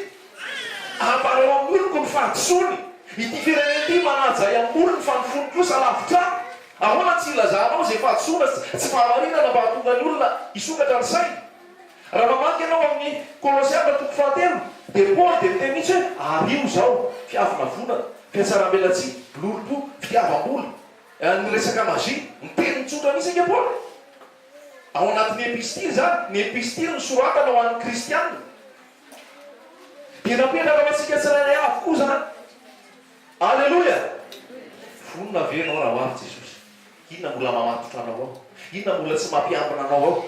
ambarao amin'ny oloko ny fahatosony ity fireneny ity manajay amin'olony fa ny fony kosa lavitrany ahoana tsy ilazanao zay fahatosona tsy fahamarinana mba hatonga ny olona isokatra ny saina raha mamaky ianao amin'ny Kolosiana 3:7 dia Paul dia miteny mihitsy hoe ario zao fiavina vonana fiatsaram-belatsia lolopo fitiavam-bola ny resaka magia miteny mitsotra misy ange Paul ao anatin'ny epistily zany ny epistily ny soratana ho an'ny kristianina dia napetraka matsika tsirairay avokoa zany alleloia vonona venao raha hoavy Jesosy inona mbola mamatotra anao ao inona mbola tsy mampiambina anao ao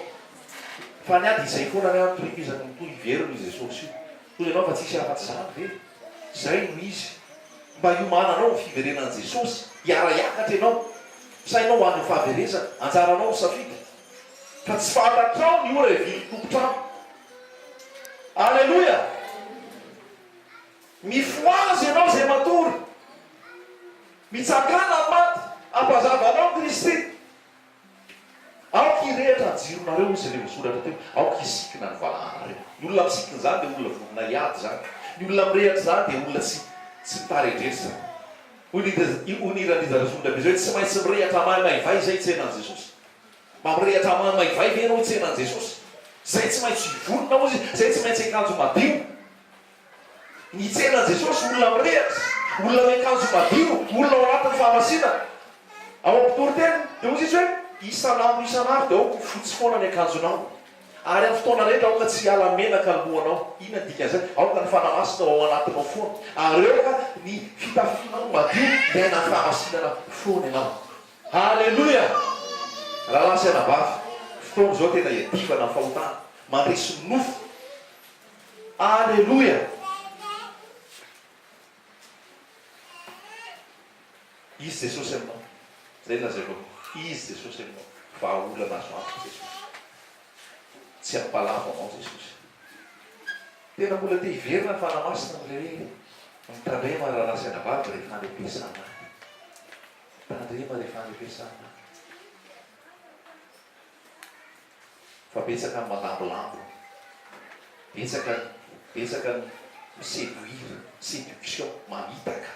fa ny ady izay foana ny antorikizany mitoy iveriny i Jesosy io toy ianao fa tsisy afa-tsy zany ve zay no izy mba iomananao ny fiverenan'i Jesosy hiara-iakatra ianao sainao ho an'ny fahaverezana anjaranao ny safidy fa tsy fahatatrao ny ora evily tompotrano alleloia mifoazy ianao zay matory mitsakana ny maty ampazavanao Kristy aoka irehitra jironareo izy le vosoratra teo aoka isikina ny valahanareo ny olona misikina zany dia olona vonona iady zany ny olona mirehatra zany dia olona tsy mitaredretra zany oniranizarazonda be zay hoe tsy maintsy mirehatra mahimaivay zay tsenan'i Jesosy mamirehatra mahimaivay ve anao tsenan'i Jesosy zay tsy maintsy ivonona ozy zay tsy maintsy akanjo madio ny tsenan'i Jesosy olona mirehatra olona miakanjo madio olona ao anatin'ny fahamasina ao ampitoroteny dia ozy izy hoe isan'andro isan'andro dia aoka fotsy foana ny akanjonao ary amin'ny fotoana rehetra aoka tsy ala menaka lohanao inona dikan'izay aoka ny fanamasina ao anatinao foana ary aoka ny fitafinao madio ilaina ny fahamasinana foana ianao halleloia raha lasy anabavy fotoana zao tena iadivana ny fahotana mandresy nofo halleloia izy Jesosy aminao zay lazaiko izy Jesosy aminao fa olana azo anto Jesosy tsy ampalava anao Jesosy tena mbola te hiverina ny fanamasina mle hoe mitandrema raha lasy anabavy rehefa andrepesana mitandrema rehefa andrepesana fa betsaka ny malambolambo betsaka ny séduire séduction mamitaka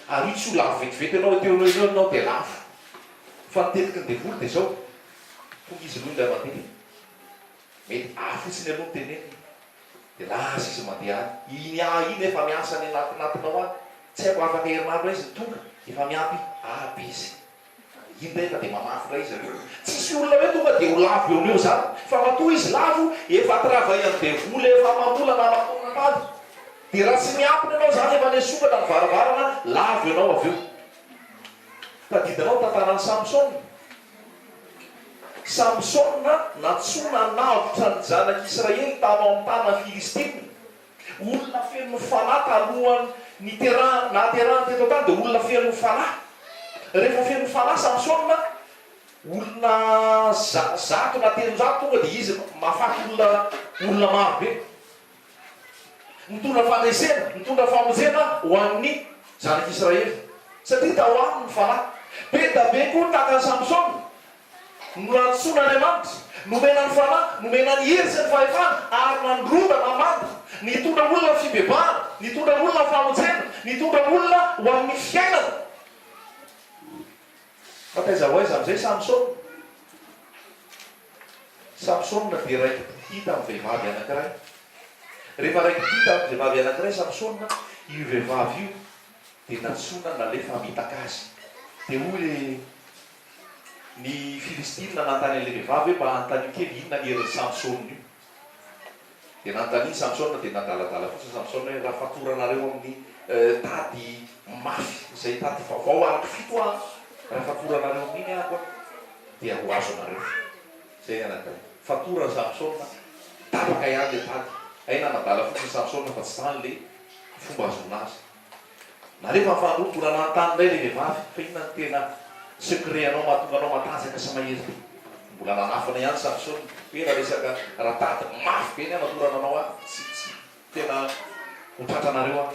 ary io tsy ho lafo vetivety anao teologia anao dia lafo fa nitetiky ny devolo dia zao tonga izy loha ilay mandeha mety afotsiny aloha teneny dia lasa izy mandeha any iny efa miasany anatinatinao any tsy haiko afaka herinandro izy tonga efa miampy aby izy iny rehefa dia mamafy ra izy reo tsisy olona hoe tonga dia ho lavo eo neo zany fa matoa izy lavo efa travay amin'ny devoly efa mamolana matonanady dia raha tsy miampiny ianao zany efa nesokana ny varavarana lavo ianao avy eo tadidinao tantarany samsona natsona navotra ny zanak'Israely tanao amin'ny tanana Filistina olona feno fanahy talohany naterahany teto tany dia olona feno fanahy rehefa feno fanahy Samsona olona zato na telonjato tonga dia izy mafaky olona maro be mitondra mitondra famonjena ho an'ny zanak'Israely satria tao aminy ny fanahy be da be koa tahaka ny Samsona nantsoina Andriamanitra nomena ny fanahy nomena ny hery sy ny fahefana ary nandrodana manda nitondra olona fibebahana nitondra olona famonjena nitondra olona ho amin'ny fiainana fa taiza ho aiza amin'izay Samsona dia raiky hita amin'ny vehivavy anankiray rehefa raiky hita amin'ny vehivavy anankiray Samsona io vehivavy io dia natsona nalefa mitaka azy dia hoe ny Filistina nantany an'ilay vehivavy hoe mba hanontany kely inona ny herin'ny Samsona io dia nanontany iny Samsona dia nadaladala fotsiny Samsona hoe raha fatoranareo amin'ny tady mafy izay tady vaovao arako fito a raha fatoranareo amin'iny ako dia ho azo anareo zay anankiray fatorany Samsona tapaka ihany le tady aina nadala fotsiny Samsona fa tsy zany le fomba azonazy na rehefa mifandrombona nanontany ndray le vehivavy fa inona ny tena secret anao mahatonga anao matanjaka sy mahery mbola nanafana ihany Samsona hoe raha resaka raha tady mafy be ny amatorana anao a tsy tena hotratranaareo a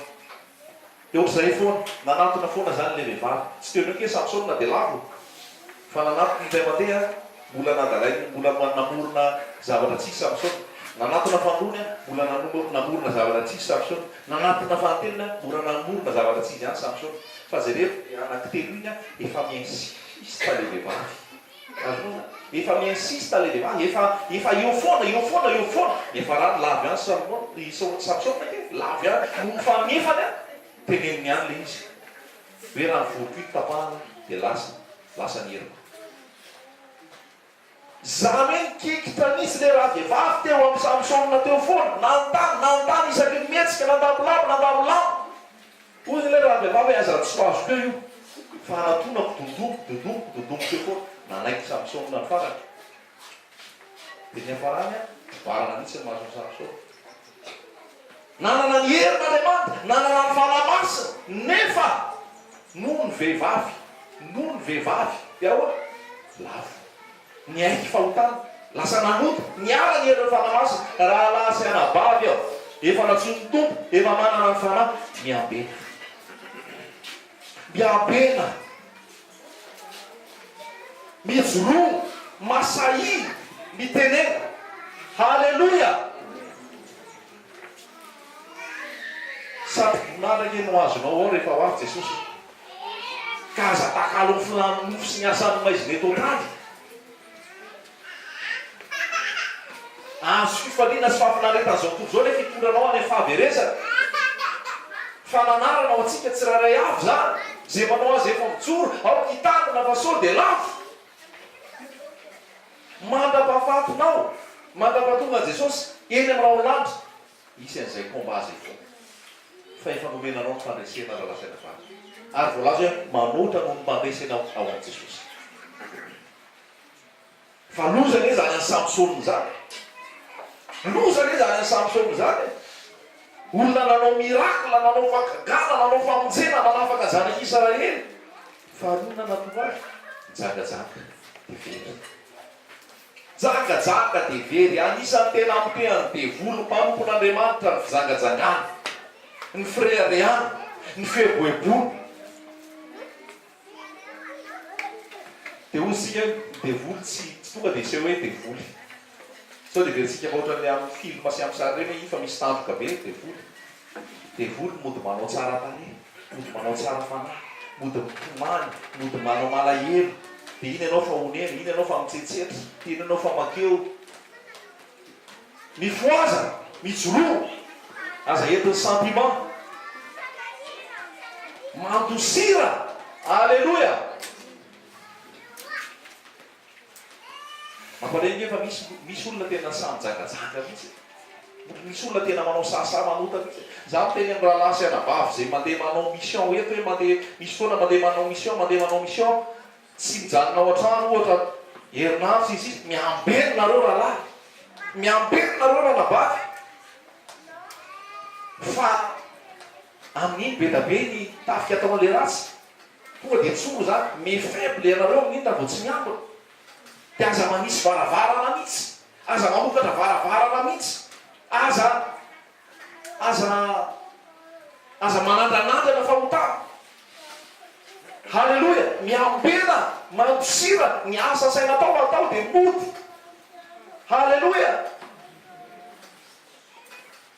dia ohatr'izay foana nanatona foana zany le vehivavy tsy teo nioke Samsona dia lavo fa nanatony indray mandeha mbola nadalainy mbola namorona zavatra tsisy Samsona nanatona fandronya mbola namorona zavatra tsisy Samsona nanatona fantelina mbola namorona zavatra tsisy ihany Samsona fa zay rehefa anankitelo iny efa miinsiste le vehivavy azona efa miinsiste le vehivavy efa eo foana efa raha lavy ihany Samsona ke lavy ihany no mifanefany a teneniny ihany le izy hoe raha nyvoakoito tapahana dia lasa ny herina zany hoe nikikitra nisy le raha vehivavy teo amin'ny Samsona teo foana nanontany isaky ny mihetsika nandamolamo ozy le raha vehivavy aza tsy azoko eo io fa anatonako dodombo teo foana nanaiky Samsona ny farany dia ny afarany a varana mihitsy ny mahazo Samsona nanana ny herina Andriamanitra nanana ny fanamasina nefa noho ny vehivavy dia ahoa lavo ny aiky fahotana lasa nanota niala ny herin'ny fanamasina raha lasa anabavy aho efa natsony tompo efa manana ny fanahy miabena mijorono masahiny mitenena halleloia sady vonarake no azonao ao rehefa ho avy Jesosy ka aza takalo ny filanonofo sy ny asany maiziny eto tany azo fifaliana sy fampinaretan'izao tontolo zao le fitondranao any fahaverezana fananarana ao atsika tsirairay avy zany zay manao azy efa mijoro ao kitandina fa sao dia lavo mandrapahafatonao mandrapahatonga Jesosy eny aminao lanitra isy an'izay komba azy fo fa efa nomenanao ny fandresena ralasaina vazy ary voalaza hoe manotra no mandresena ao an' Jesosy fa lozany e zany any Samsona zany lozany e zany any Samsona zany olona nanao mirakla nanao fakagana nanao famonjena nanafaka zanak'Israely fa nona natonga azy jangajanga dia very anisan'ny tena ampehany devolo mpampon'Andriamanitra ny fizangajangana ny frereany ny feboebony dia osika devoly tsy tonga dia seho hoe devoly sao dia veritsika ohatran'le amin'ny filma sy amin'ny sary reny io fa misy tanjoka be devoly mody manao tsara tany mody manao tsara fanahy mody mitomany mody manao malahelo dia iny ianao fa honena iny ianao fa mitsetsetra iny ianao fa makeo mifoazana mijoroa aza entin'ny sentiment mandosira. Alleloia. Mamparegny efa misy olona tena samijangajanga mihitsy. Misy olona tena manao sasa manota mihitsy. Za miteny amin'ny rahalahy sy anabavy zay mandeha manao mission eto hoe mandeha misy foana mandeha manao mission tsy mijanona ao an-trano ohatra herinandro izy miambenonareo rahalahy, miambenonareo ranabavy. Fa amin'iny be da be ny tafika atao an'le ratsy. Tonga dia tsoro zany mifaible anareo amin'iny da vao tsy miambina. Dia aza manisy varavarana mihitsy, aza mamokatra varavarana mihitsy, aza manandranandra fahotana. Halleloia. Miambena, mampisira, ny asa saina atao dia mody. Halleloia.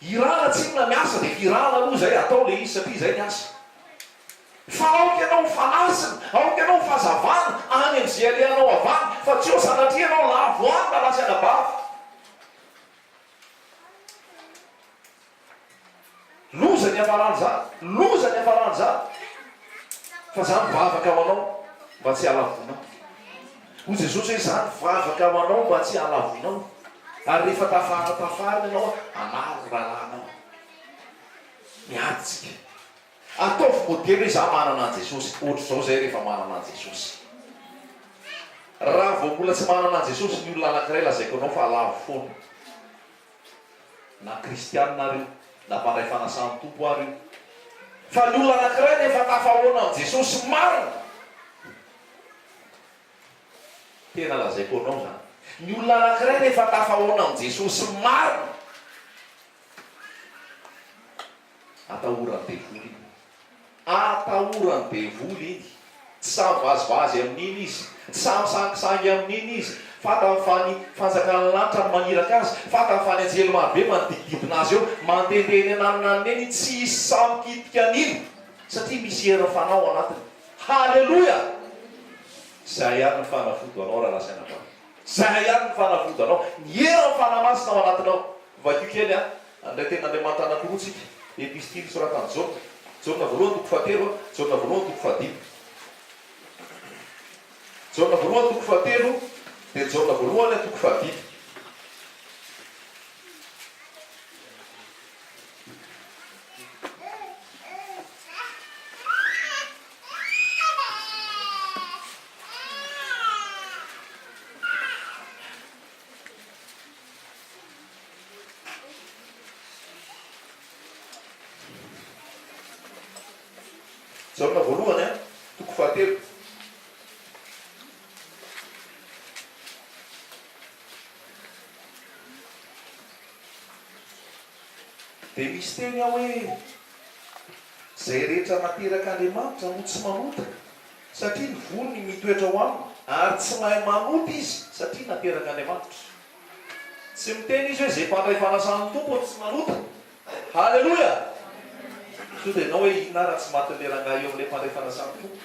Irana tsinona miasa dia irana aloha zay atao le izy satria zay ny asa. Fa aoka ianao fanasina, aoka ianao fahazavana any amin'izay alehanao avany, fa tsy eo sanatria ianao lavoany mba lasy anabavy. Loza ny hafarany zany, loza ny hafarany zany. Fa zany vavaka ho anao mba tsy halavonao. Hoy Jesosy hoe zany vavaka ho anao mba tsy halavonao. Ary rehefa tafarina ianao amaro rahalanao. Miaditsika. Ataovy modely hoe za manana an Jesosy. Ohatr'izao zay rehefa manana an Jesosy. Raha vao mbola tsy manana an Jesosy ny olona anankiray lazaiko anao fa alavo foana. Na kristianina reo, na mpandray fanasany tompo ary io. Fa ny olona anankiray rehefa tafahoana an Jesosy marina. Tena lazaiko anao zany. Ny olona anankiray rehefa tafahoana an Jesosy marina. Atahorany devoly iny. Atahorany devoly iny. Tsy samy vazivazy amin'iny izy. Tsy samy sangisangy amin'iny izy. Fata fa ny fanjakana lanitra maniraka azy. Fata fa ny anjely marobe manodidididina azy eo. Mandehandeha ny ananany eny tsy hisy samikitika an'iny. Satria misy hery fanao anatiny. Halleloia. Zay ihany ny fanafody anao raha lasaina fa. Zay ihany ny fanafody anao. Ny hery fanamasinao anatinao. Vakio kely andray tena Andriamanitra anankiroa tsika. Epistily soratany Jaona. Jaona voalohany toko fahatelo, Jaona voalohany toko fahadimy. Jaona voalohany toko fahatelo, dia Jaona voalohany toko fahadimy. Jaona voalohany toko fahatelo. Dia misy teny aho hoe zay rehetra nateraka Andriamanitra no tsy manota satria ny volony mitoetra ho aminy, ary tsy mahay manota izy satria nateraka Andriamanitra. Tsy miteny izy hoe zay mpandray fanasany tompo tsy manota. Halleloia. So dia nao hoe inona raha tsy maty leranga eo amin'ilay mpandray fanasany tompo.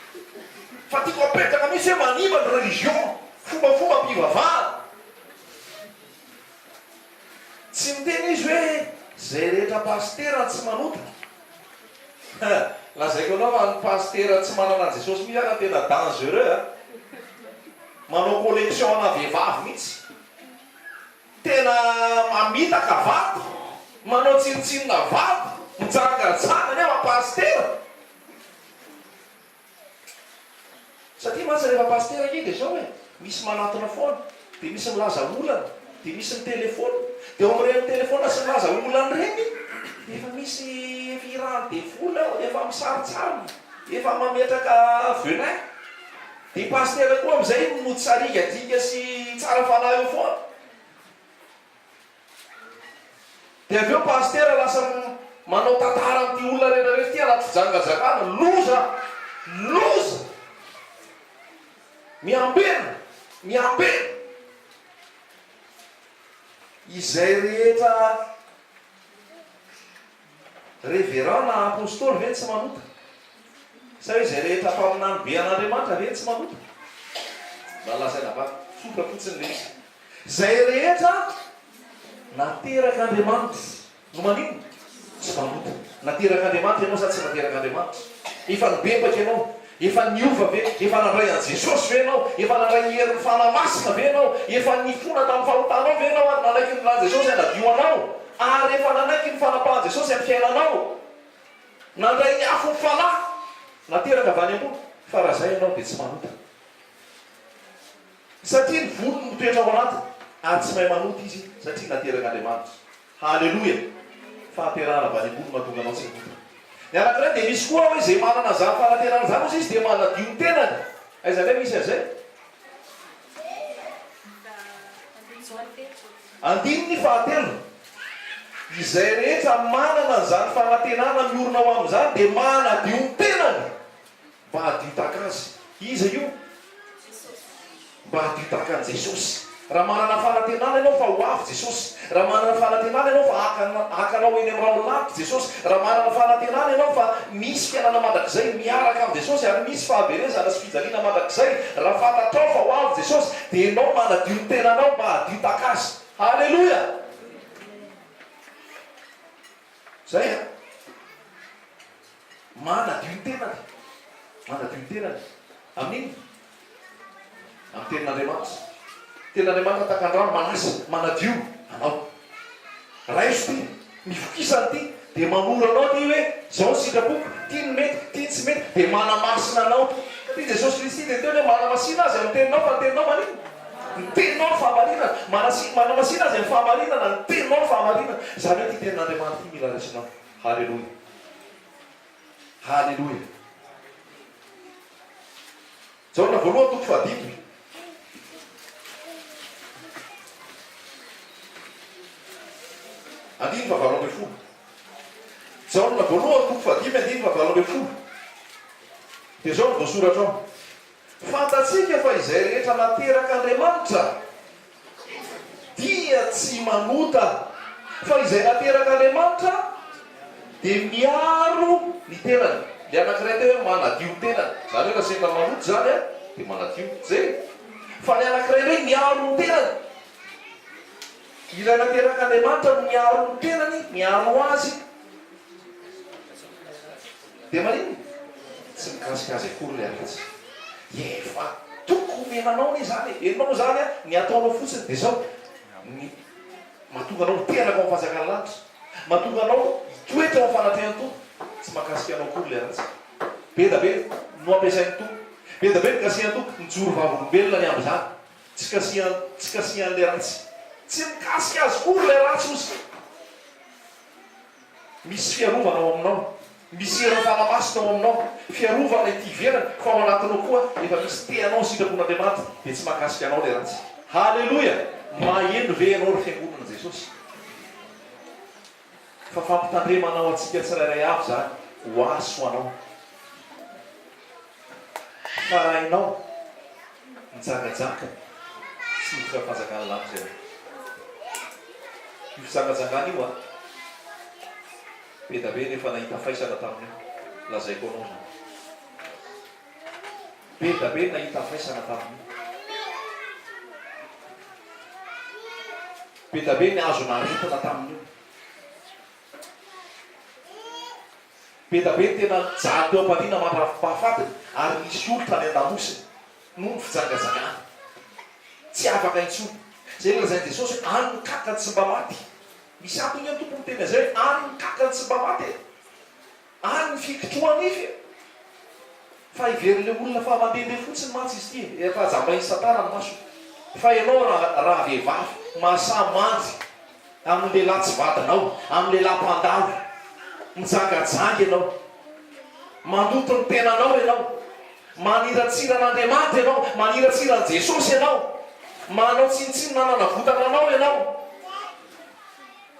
Fa tiako apetraka misy hoe maniva ny religion, fombafomba mpivavahana. Tsy miteny izy hoe zay rehetra pastera tsy manota. Lazaiko anao fa ny pastera tsy manana an Jesosy mihitsy ana tena dangereux. Manao collection ana vehivavy mihitsy. Tena mamitaka vato, manao tsinotsinona vato, mijangatsanga nefa pastera. Satria mantsy rehefa pastera iny dia zao hoe misy manatona foana, dia misy milaza olana, dia misy ny telefona. Dia ao amin'ireny telefona sy milaza olana reny, efa misy firany devoly ao, efa misaritsariny, efa mametraka venin. Dia pastera koa amin'izay no tsarigadika sy tsara fanahy eo foana. Dia avy eo pastera lasa manao tantara amin'ity olona rehetrarehetra ty anaty fijangajakana. Loza, loza. Miambena, miambena. Izay rehetra révérend na apôstôly ve tsy manota? Sa hoe izay rehetra mpaminany be an'Andriamanitra ve tsy manota? Mba lazaina va sotra fotsiny le izy. Izay rehetra nateraka Andriamanitra no manino? Tsy manota. Nateraka Andriamanitra ianao sa tsy nateraka Andriamanitra? efa nibebaka ianao, efa niova ve, efa nandray an' jesosy ve anao, efa nandray herin'ny fanamasina ve anao, efa nifona tamin'ny fahotanao ve anao ary nanaiky ny lan jesosy anadio anao, ary efa nanaiky ny fanapahan jesosy amin'ny fiainanao, nandray ny afo ny fanahy nateraka avy any ambony, fa raha zay ianao dia tsy manota, satria ny volo no mitoetra ao anatiny ary tsy mahay manota izy satria naterak'Andriamanitra. Halleloia. Fahaterahana avy any ambony mahatonga anao tsy manota. Ny anankiray dia misy koa hoe izay manana zany fanaterana zany ozy izy dia manadio ny tenany. Aiza indray misy an'izay? Andininy fahatelo. Izay rehetra manana zany fanatenana miorina ao amin'izany dia manadio ny tenany mba hadio tahaka azy. Iza io? Mba hadio tahaka an'i Jesosy. Raha manana fanatenana ianao fa ho avy Jesosy. Raha manana fanatenana ianao fa hakanao eny amin'ny raolavy Jesosy. Raha manana fanatenana ianao fa misy fiainana mandrakizay miaraka amin'ny Jesosy ary misy fahaverezana sy fijaliana mandrakizay. Raha fantatrao fa ho avy Jesosy dia ianao manadio ny tenanao mba hadio tahaka azy. Halleloia. Zay a manadio ny tenany, manadio ny tenany amin'iny amin'ny tenin'Andriamanitra. Tenin'Andriamanitra takan-drano manasa manadio anao. Raha izy ty mifokisany ty dia manoro anao ty hoe zao ny sitrapoko, ty ny mety, ty tsy mety, dia manamasina anao. Ty Jesosy Kristy dia teo hoe manamasina azy amin'ny teninao fa ny teninao maninona? Ny teninao ny fahamarinana. Manamasina azy amin'ny fahamarinana, ny teninao ny fahamarinana. Zany hoe ty tenin'Andriamanitra ty mila raisinao. Halleluia. Halleluia. Jaona voalohany toko fahadimy. Andiny fa valo ambin'ny folo. Jaona voalohany toko fahadimy, andiny fa valo ambin'ny folo. Dia zao no voasoratra ao. Fantatsika fa izay rehetra nateraka Andriamanitra dia tsy manota, fa izay nateraka Andriamanitra dia miaro ny tenany. Ny anankiray teo hoe manadio ny tenany. Zany hoe raha sendra manota zany a dia manadio. Zay. Fa ny anankiray hoe miaro ny tenany. Ilay nateraka Andriamanitra no miaro ny tenany, miaro azy. Dia maninona? Tsy mikasikazy akory ilay aratsy. Efa toko menanao ny zany. Enao zany a ny ataonao fotsiny dia zao. Mahatonga anao teraka ao fanjakana lanitra. Mahatonga anao toetra ao fanatrehan'ny tompo. Tsy makasika anao akory ilay aratsy. Be da be no ampiasain'ny tompo. Be da be ny kasihan'ny tompo mijoro vavolombelona ny amin'izany. Tsy kasihan'ilay ratsy. Tsy mikasika azy kory ilay ratsy ozy. Misy fiarovana ao aminao. Misy hery fanamasina ao aminao. Fiarovana ity ivelany fa ao anatinao koa efa misy teanao sitrapon'Andriamanitra dia tsy makasika anao ilay ratsy. Halleluia. Maheno ve ianao ry fiangonana Jesosy? Fa fampitandremanao atsika tsirairay avy zany ho aso anao. Fa raha ianao mijangajanga tsy miditra fanjakana lanitra ianao. Io fizangajangana io a be da be nefa nahita faisana tamin'io. Lazaiko anao zany. Be da be nahita faisana tamin'io. Be da be ny azo naretana tamin'io. Be da be tena jaly teo am-paniana mandrafi-pahafatiny ary nisy olitra ny an-damosiny noho ny fijangajangana. Tsy afaka intsony. Zay le lazain'i Jesosy any ny kakany tsy mba maty. Misy antony ny tompo miteny zay any ny kakany tsy mba maty. Any ny fikitroany ify. Fa iverin'ilay olona fa mandehandeha fotsiny mantsy izy ity. Efa jambainy Satana ny maso. Fa ianao raha vehivavy mahasamanjy amin'ny lehilahy tsy vadinao, amin'ny lehilahy mpandalo, mijangajanga ianao, mandoto ny tenanao ianao, maniratsira an'Andriamanitra ianao, maniratsira an' Jesosy ianao, manao tsinitsiny nananavotana anao ianao,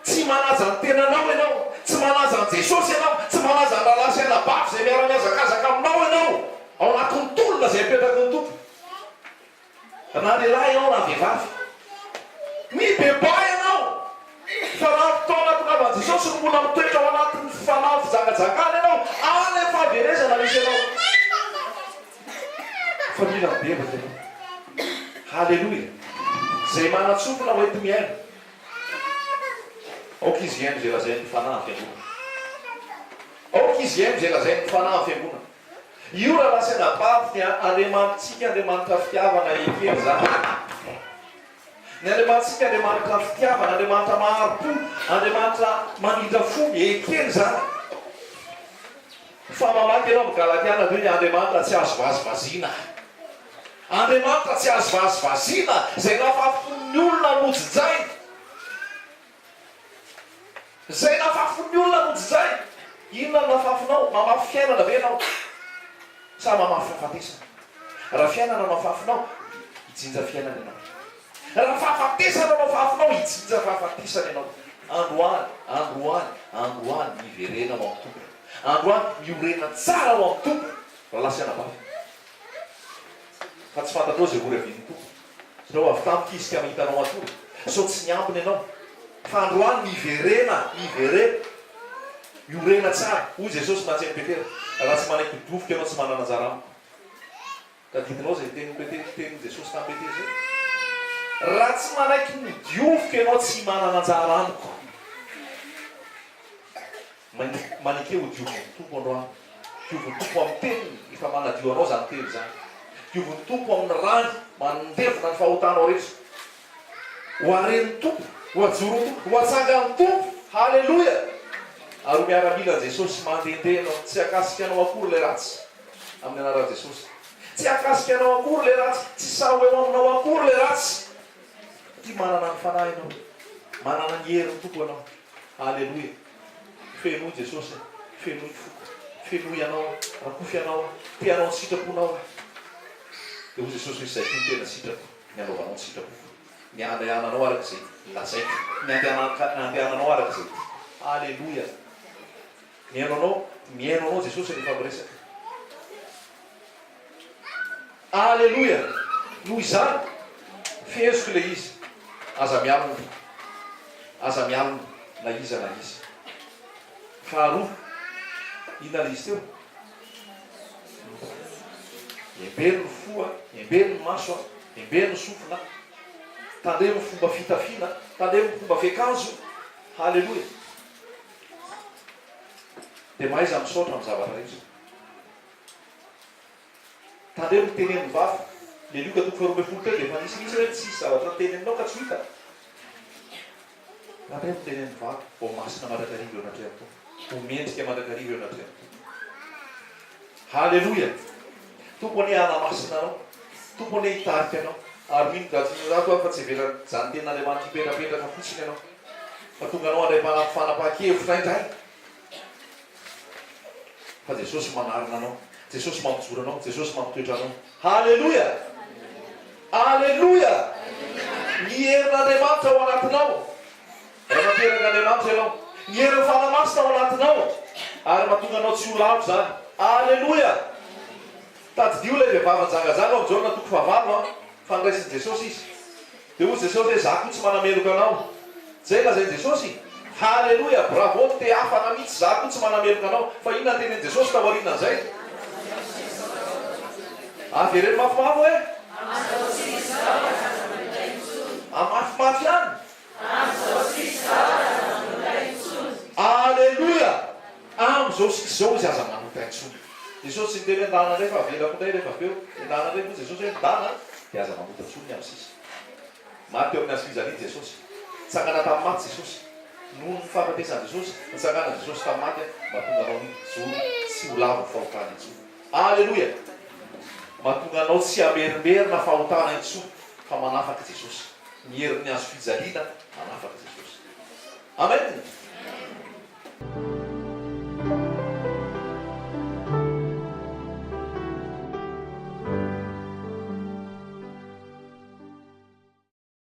tsy manaja ny tenanao ianao, tsy manaja an' Jesosy ianao, tsy manaja ny ralasaina bafy zay miara-miazakazaka aminao ianao, ao anatin'ny tolona zay apetraky ny tompo. Na lehilahy ianao na vehivavy, mibeba ianao, fa raha fotoana anatin'avan'i Jesosy no mbola mitoetra ao anatin'ny fanahy fijangajangana ianao, any ny fahaverezana misy ianao. Fa mila mibebaka ianao. Halleluia. Zay manatsofona ho ety miaina. Aoka izy ihany zay lazain'ny fanahy fiangonana. Aoka izy ihany zay lazain'ny fanahy fiangonana. io raha lasana bavy ny andriamanitsika andriamanitra fitiavana ekely zany ny andriamanitsika andriamanitra fitiavana andriamanitra maharito andriamanitra manindra fomby ekely zany fa mamaky ianao migalatiana hoe ny andriamanitra tsy azo vazivazina andriamanitra tsy azo vazivazina zay nafafony olona nojijay zay nafafony olona nojijay inona nafafinao mamafy fiainana ve anao sa mamafy fahafatesana raha fiainana mafafinao ijinja fiainana ianao raha fahafatesana mafafinao ijinja fahafatesana ianao androany miverena ao amin'ny tompo androany miorena tsara ao amin'ny tompo raha lasiana bavy fa tsy fantatrao zay vory avin'ny tompo sareo avy tamikizika mahitanao atory sao tsy niampiny ianao fa androany miverena miorena tsara hoy jesosy natseny petera raha tsy manaiky dofoka ianao tsy manana anjara amiko ka ditinao zay tenytenyny jesosy tamin'ny petera zay raha tsy manaiky midiofoka ianao tsy manana anjara amiko manikeo diovony tompo androany diovony tompo amin'ny teniny efa manadio anao zany teny zany diovony tompo amin'ny rany mandevona ny fahotanao rehetra hoareny tompo hoajoro tompo hoatsangany tompo halleloia ary miaramilan jesosy mandendehanao tsy akasika anao akory le ratsy amin'ny anaran jesosy tsy akasika anao akory le ratsy tsy saho eo aminao akory le ratsy ty manana ny fanahy anao manana ny heriny tompo anao halleloia fenoy jesosy fenoy foko fenoy anao rakofy anao te anao ny sitraponao de ho jesosy misy zay ty ny tena sitrapo ny anaovanao ny sitrapo ny andehananao araka zay lazaiko ny andehananao araka zay halleloia miaino anao jesosy rehefa miresaka halleloia noho izany fihezoko le izy aza mialina na iza na izy faharoa inona le izy teo embeno ny foa embeno ny maso embeno ny sofina tandremo ny fomba fitafiana tandremo ny fomba fiakanjo halleloia de maiza misaotra amin'ny zavatra rehetra tandremo ny tenen'ny vavy le lioka toko faharoa ambin'ny folo teo de efa nisy hoe tsisy zavatra teneninao ka tsy hita tandremo ny tenen'ny vavy vo masina mandrakarivo eo anatreha to ho mendrika mandrakarivo eo anatreha to halleloia tompony anamasina anao tompony hitarika anao ary mino gatsinato fa tsy velany zany ten'andriamanitra hipetrapetraka fotsiny ianao fa tonga anao andray fanapahakevitra indray fa jesosy manarina anao jesosy mampijoro anao jesosy mampitoetra anao halleloia halleloia ny herin'andriamanitra ao anatinao raha mamperin'andriamanitra ianao ny herin'ny fanamasina ao anatinao ary mahatonga anao tsy olavo zany halleloia tadidio lay vehivavy njangajanga ao jaona toko fahavalo fandraisin'i jesosy izy de hoy jesosy hoe za koa tsy manameloka anao zay lazainy jesosy halleloia bravo te hafana mihitsy za koa tsy manameloka anao fa inona ny tenen'i jesosy taorinan' zay avereny mafimafy hoe amafimafy any halleloia am'zao sik'zao izy aza manotaintsony jesosy tsy niteny andana ndray fa avelako ndray rehefa aveo andana ndray moa jesosy hoe ndana de aza mamotatsony amin'ny sisa maty eo amin'ny azo fizaliny jesosy tsangana tamin'ny maty jesosy noho ny fahafatesany jesosy nitsangana jesosy tamin'ny maty mahatonga anao ny joro tsy holavo fahotana intsony halleloia mahatonga anao tsy amerimerina fahotana intsony fa manafaky jesosy ny herin'ny azo fijaliana manafaky jesosy amen